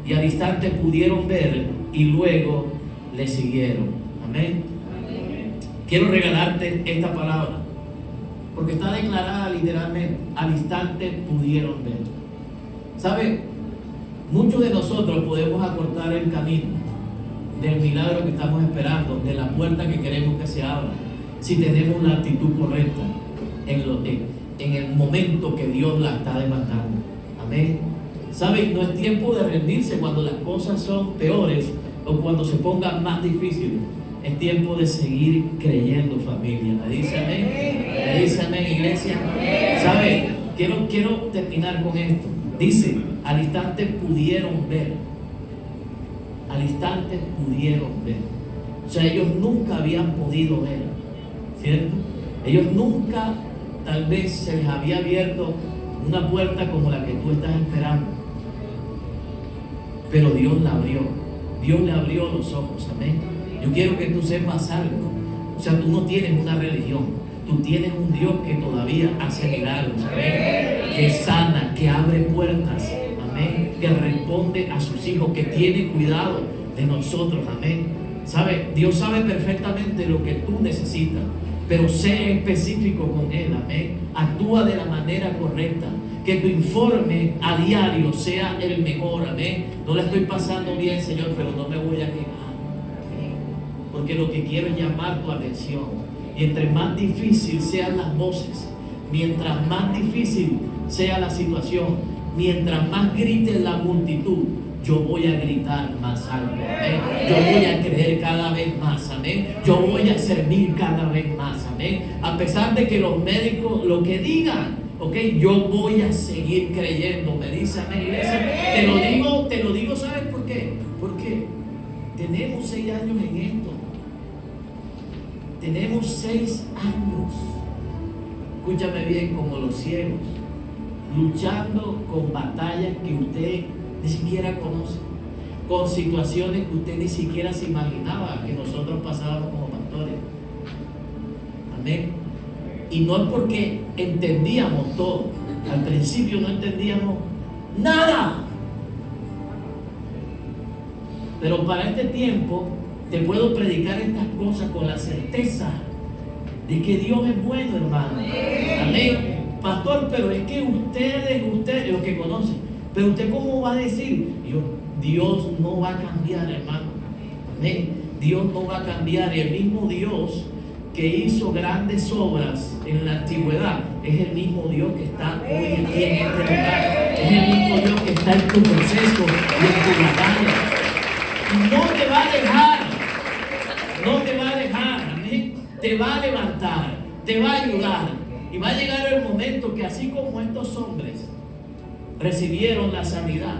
y al instante pudieron ver y luego le siguieron. Amén. Quiero regalarte esta palabra porque está declarada literalmente: al instante pudieron ver. ¿Sabe? Muchos de nosotros podemos acortar el camino del milagro que estamos esperando, de la puerta que queremos que se abra, si tenemos la actitud correcta en el momento que Dios la está demandando. Amén. ¿Sabe? No es tiempo de rendirse cuando las cosas son peores o cuando se pongan más difíciles. Es tiempo de seguir creyendo, familia. ¿Me dice amén? ¿Me dice amén, iglesia? ¿Sabe? Quiero terminar con esto. Dice, al instante pudieron ver. Al instante pudieron ver. O sea, ellos nunca habían podido ver, ¿cierto? Ellos nunca, tal vez se les había abierto una puerta como la que tú estás esperando, pero Dios la abrió. Dios le abrió los ojos. Amén. Yo quiero que tú sepas algo. O sea, tú no tienes una religión, tú tienes un Dios que todavía hace milagros. Amén. Que sana, que abre puertas. Amén. Que responde a sus hijos, que tiene cuidado de nosotros. Amén. ¿Sabe? Dios sabe perfectamente lo que tú necesitas, pero sé específico con Él. Amén. Actúa de la manera correcta. Que tu informe a diario sea el mejor. Amén. No la estoy pasando bien, Señor, pero no me voy a quejar, porque lo que quiero es llamar tu atención. Y entre más difícil sean las voces, mientras más difícil sea la situación, mientras más grite la multitud, yo voy a gritar más alto. Amén. Yo voy a creer cada vez más. Amén. Yo voy a servir cada vez más. Amén. A pesar de que los médicos lo que digan, ok, yo voy a seguir creyendo. Me dice amén, iglesia. Te lo digo, ¿sabes por qué? ¿Por qué? tenemos 6 años en esto. Tenemos 6 años, escúchame bien, como los ciegos, luchando con batallas que usted ni siquiera conoce, con situaciones que usted ni siquiera se imaginaba que nosotros pasábamos como pastores. Amén. Y no es porque entendíamos todo, al principio no entendíamos nada. Pero para este tiempo te puedo predicar estas cosas con la certeza de que Dios es bueno, hermano. Amén. Pastor, pero es que ustedes, los que conocen, pero usted cómo va a decir, Dios no va a cambiar, hermano. Amén. Dios no va a cambiar. Y el mismo Dios que hizo grandes obras en la antigüedad es el mismo Dios que está hoy aquí en este lugar. Es el mismo Dios que está en tu proceso y en tu batalla. No te va a dejar, no te va a dejar, amén. Te va a levantar, te va a ayudar. Y va a llegar el momento que así como estos hombres recibieron la sanidad,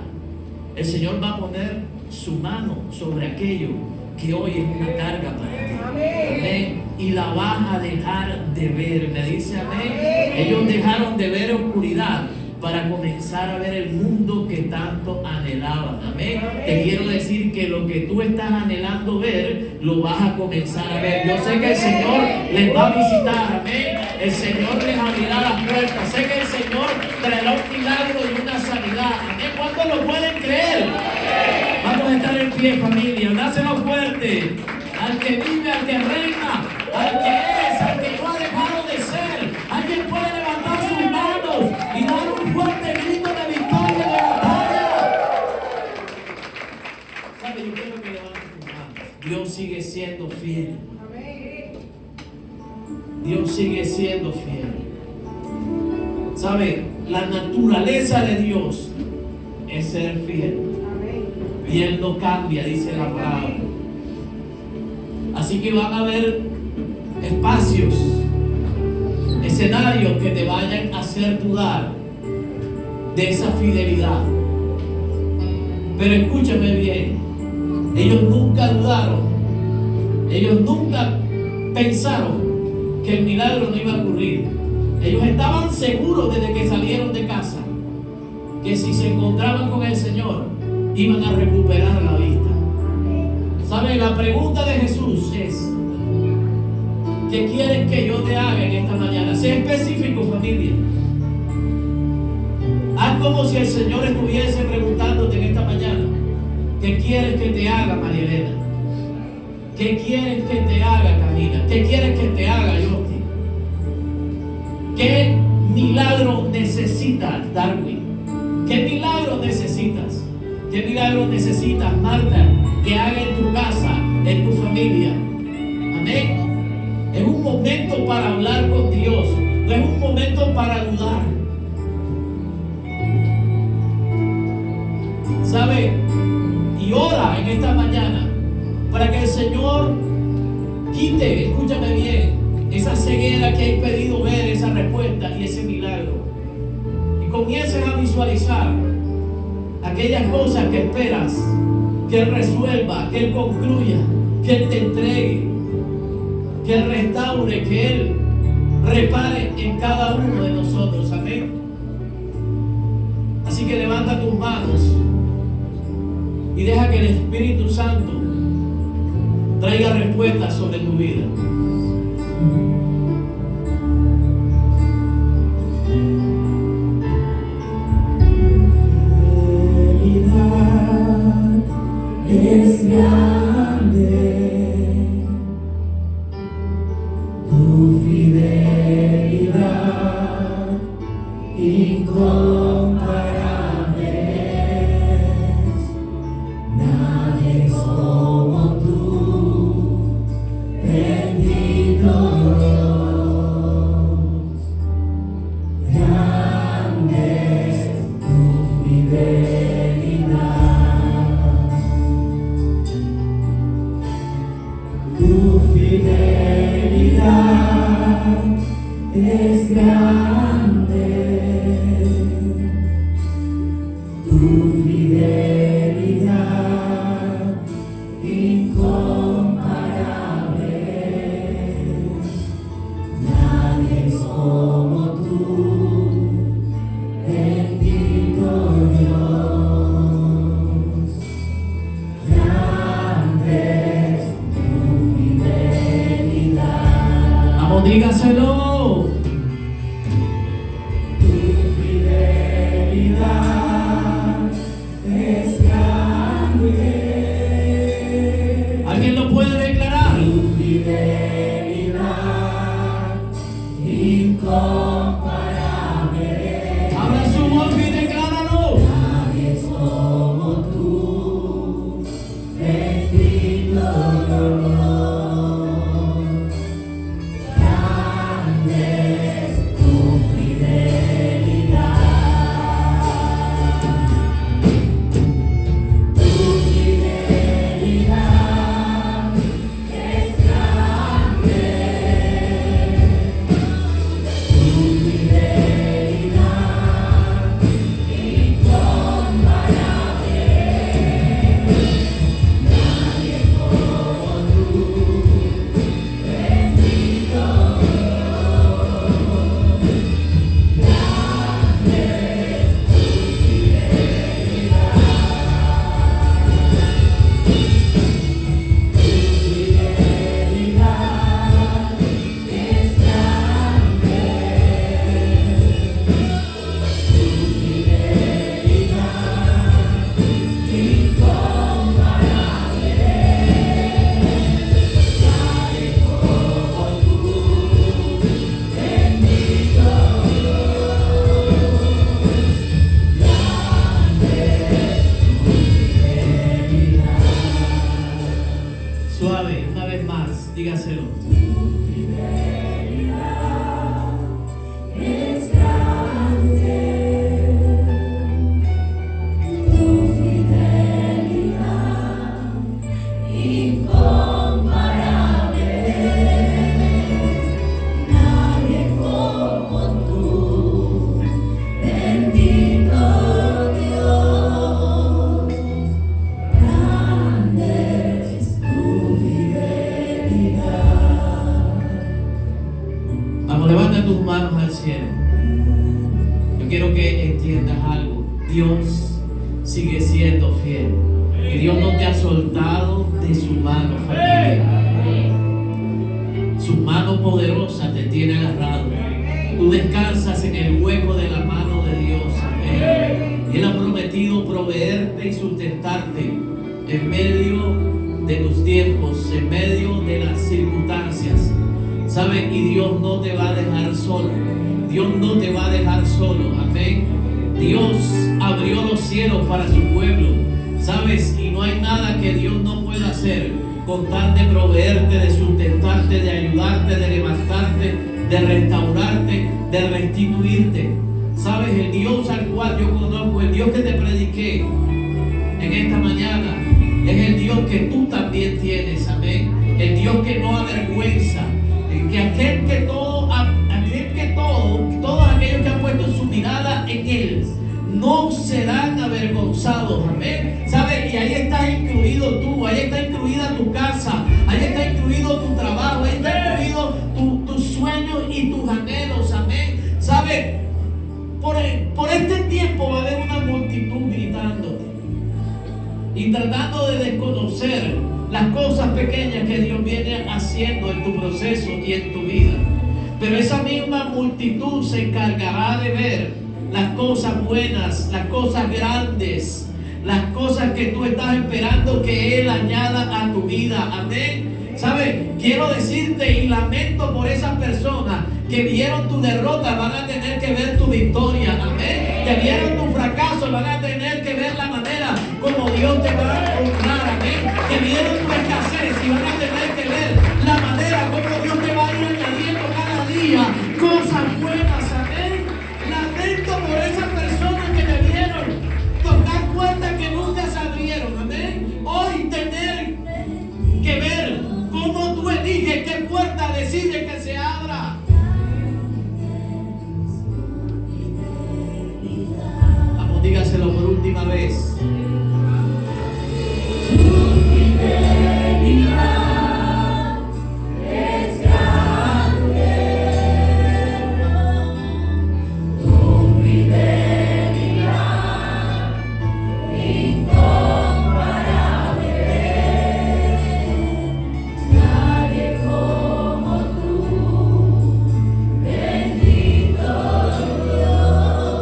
el Señor va a poner su mano sobre aquello que hoy es una carga para ti. Amén. Y la vas a dejar de ver. Me dice amén. Ellos dejaron de ver oscuridad para comenzar a ver el mundo que tanto anhelaban. Amén. Te quiero decir que lo que tú estás anhelando ver, lo vas a comenzar a ver. Yo sé que el Señor les va a visitar. Amén. El Señor les abrirá las puertas. Sé que el Señor traerá un milagro y una sanidad. Amén. ¿Cuántos lo pueden creer? Vamos a estar en pie, familia. Dáselo fuerte. Al que vive, al que reina, al que es, al que no ha dejado de ser. Alguien puede levantar sus manos y dar un fuerte grito de victoria de batalla. ¿Sabe? Yo quiero que levanten tus manos. Dios sigue siendo fiel. Dios sigue siendo fiel. ¿Sabe? La naturaleza de Dios es ser fiel. Y Él no cambia, dice la palabra. Así que van a haber espacios, escenarios que te vayan a hacer dudar de esa fidelidad. Pero escúchame bien, ellos nunca dudaron, ellos nunca pensaron que el milagro no iba a ocurrir. Ellos estaban seguros desde que salieron de casa que si se encontraban con el Señor iban a recuperar la vista. ¿Saben? La pregunta de Jesús es: ¿qué quieres que yo te haga en esta mañana? Sea específico, familia. Haz como si el Señor estuviese preguntándote en esta mañana: ¿qué quieres que te haga, María Elena? ¿Qué quieres que te haga, Camila? ¿Qué quieres que te haga, Yoki? ¿Qué milagro necesitas, Darwin? ¿Qué milagro necesitas? ¿Qué milagro necesitas, Marta, que haga en tu casa, en tu familia? Amén. Es un momento para hablar con Dios, no es un momento para dudar. ¿Sabe? Y ora en esta mañana para que el Señor quite, escúchame bien, esa ceguera que hay pedido ver, esa respuesta y ese milagro. Y comiences a visualizar aquellas cosas que esperas que Él resuelva, que Él concluya, que Él te entregue, que Él restaure, que Él repare en cada uno de nosotros. Amén. Así que levanta tus manos y deja que el Espíritu Santo traiga respuestas sobre tu vida. Es grande tu fidelidad, incomparable es. Nadie es como tú, bendito Dios. Grande es tu fidelidad. Tu fidelidad es grande, tu fidelidad Dígaselo. Es grande, tu fidelidad incomparable, nadie como tú, bendito Dios, grande es tu fidelidad. Vamos, levanta tus manos al cielo. Yo quiero que entiendas algo. Dios sigue siendo fiel. Y Dios no te ha soltado de su mano, familia. Su mano poderosa te tiene agarrado. Tú descansas en el hueco de la mano de Dios. Amén. Y Él ha prometido proveerte y sustentarte en medio de tus tiempos, en medio de las circunstancias. ¿Sabes? Y Dios no te va a dejar solo. Dios no te va a dejar solo. Amén. Dios abrió los cielos para su pueblo. ¿Sabes? Y no hay nada que Dios no pueda hacer con tal de proveerte, de sustentarte, de ayudarte, de levantarte, de restaurarte, de restituirte. ¿Sabes? El Dios al cual yo conozco, el Dios que te prediqué en esta mañana, es el Dios que tú también tienes. Amén. El Dios que no avergüenza. Que todos aquellos que han puesto su mirada en Él no serán avergonzados. Amén. ¿Sabes? Y ahí está incluido tú, ahí está incluida tu casa, ahí está incluido tu trabajo, ahí está incluido tus sueños y tus anhelos. Amén. ¿Sabes? Por este tiempo va a haber una multitud gritándote y tratando de desconocer las cosas pequeñas que Dios viene haciendo en tu proceso y en tu vida. Pero esa misma multitud se encargará de ver las cosas buenas, las cosas grandes, las cosas que tú estás esperando que Él añada a tu vida. Amén. ¿Sabes? Quiero decirte y lamento por esas personas que vieron tu derrota, van a tener que ver tu victoria. Amén. Que vieron tu fracaso, van a tener que ver la manera como Dios te va a honrar. Amén. Que vieron tu escasez y van a tener que ver la manera como Dios te va a ir añadiendo cada día cosas buenas. Amén. Lamento por esas personas que te vieron tocar puertas que nunca se abrieron. Amén. Hoy tener que ver cómo tú eliges qué puerta decide que se abra. Vamos, dígaselo por última vez. Es grande, tu fidelidad incomparable, nadie como tú, bendito Dios,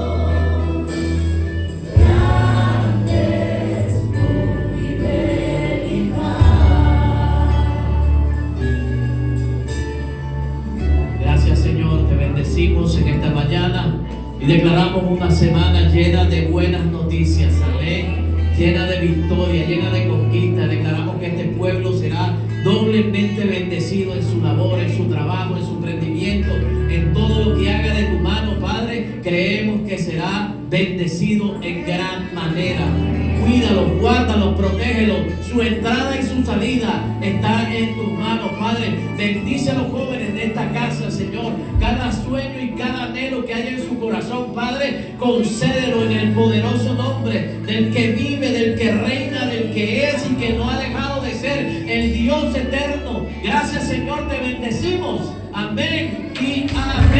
grande es tu fidelidad. Gracias, Señor, te bendecimos en esta mañana y declaramos una semana llena de buenas noticias. Amén. Llena de victoria, llena de conquista. Declaramos que este pueblo será doblemente bendecido en su labor, en su trabajo, en su emprendimiento, en todo lo que haga de tu mano, Padre. Creemos que será bendecido en gran manera. Cuídalos, guárdalos, protégelos. Su entrada y su salida está en tus manos, Padre. Bendice a los jóvenes de esta casa, Señor. Cada sueño y cada anhelo que haya en su corazón, Padre, concédelo en el poderoso nombre del que vive, del que reina, del que es y que no ha dejado de ser el Dios eterno. Gracias, Señor, te bendecimos. Amén y amén.